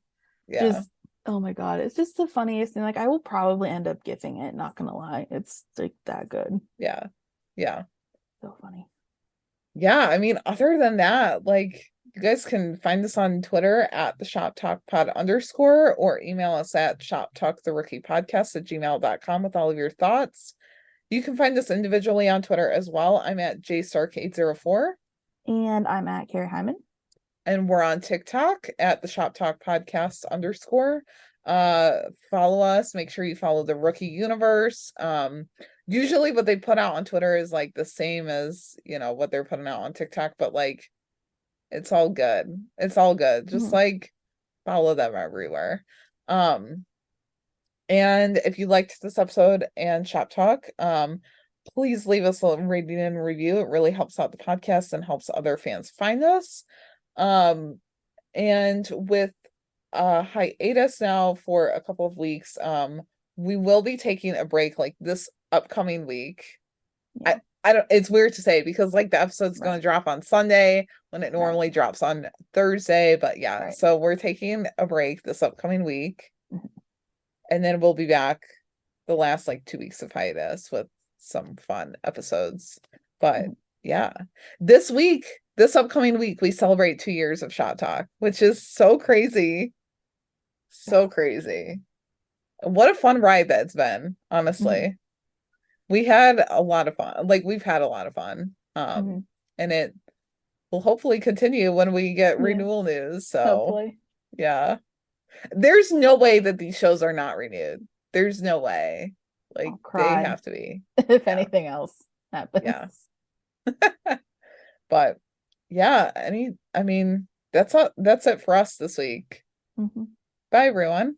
Yeah. Just oh my God, it's just the funniest thing. Like I will probably end up gifting it, not gonna lie. It's like that good. Yeah. Yeah. So funny. Yeah, I mean, other than that, like you guys can find us on Twitter at the Shop Talk Pod _ or email us at shoptalktherookiepodcast@gmail.com with all of your thoughts. You can find us individually on Twitter as well. I'm at jstark804. And I'm at Kari Hyman. And we're on TikTok at the Shop Talk Podcast _ follow us. Make sure you follow the Rookie Universe. Usually what they put out on Twitter is like the same as, you know, what they're putting out on TikTok, but like it's all good. It's all good. Just like follow them everywhere. And if you liked this episode and Shop Talk, please leave us a rating and review. It really helps out the podcast and helps other fans find us. And with hiatus now for a couple of weeks, we will be taking a break like this upcoming week. I don't, it's weird to say because like the episode's going to drop on Sunday when it normally drops on Thursday, but yeah, so we're taking a break this upcoming week, and then we'll be back the last like 2 weeks of hiatus with some fun episodes. But yeah, this upcoming week, we celebrate 2 years of Shop Talk, which is so crazy. So crazy. What a fun ride that's been, honestly. We had a lot of fun. Like we've had a lot of fun. And it will hopefully continue when we get renewal news. So hopefully. Yeah. There's no way that these shows are not renewed. There's no way. Like they have to be. If anything else happens. Yeah. But yeah, I mean, that's it for us this week. Bye everyone.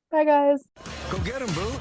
Bye guys. Go get 'em, boo.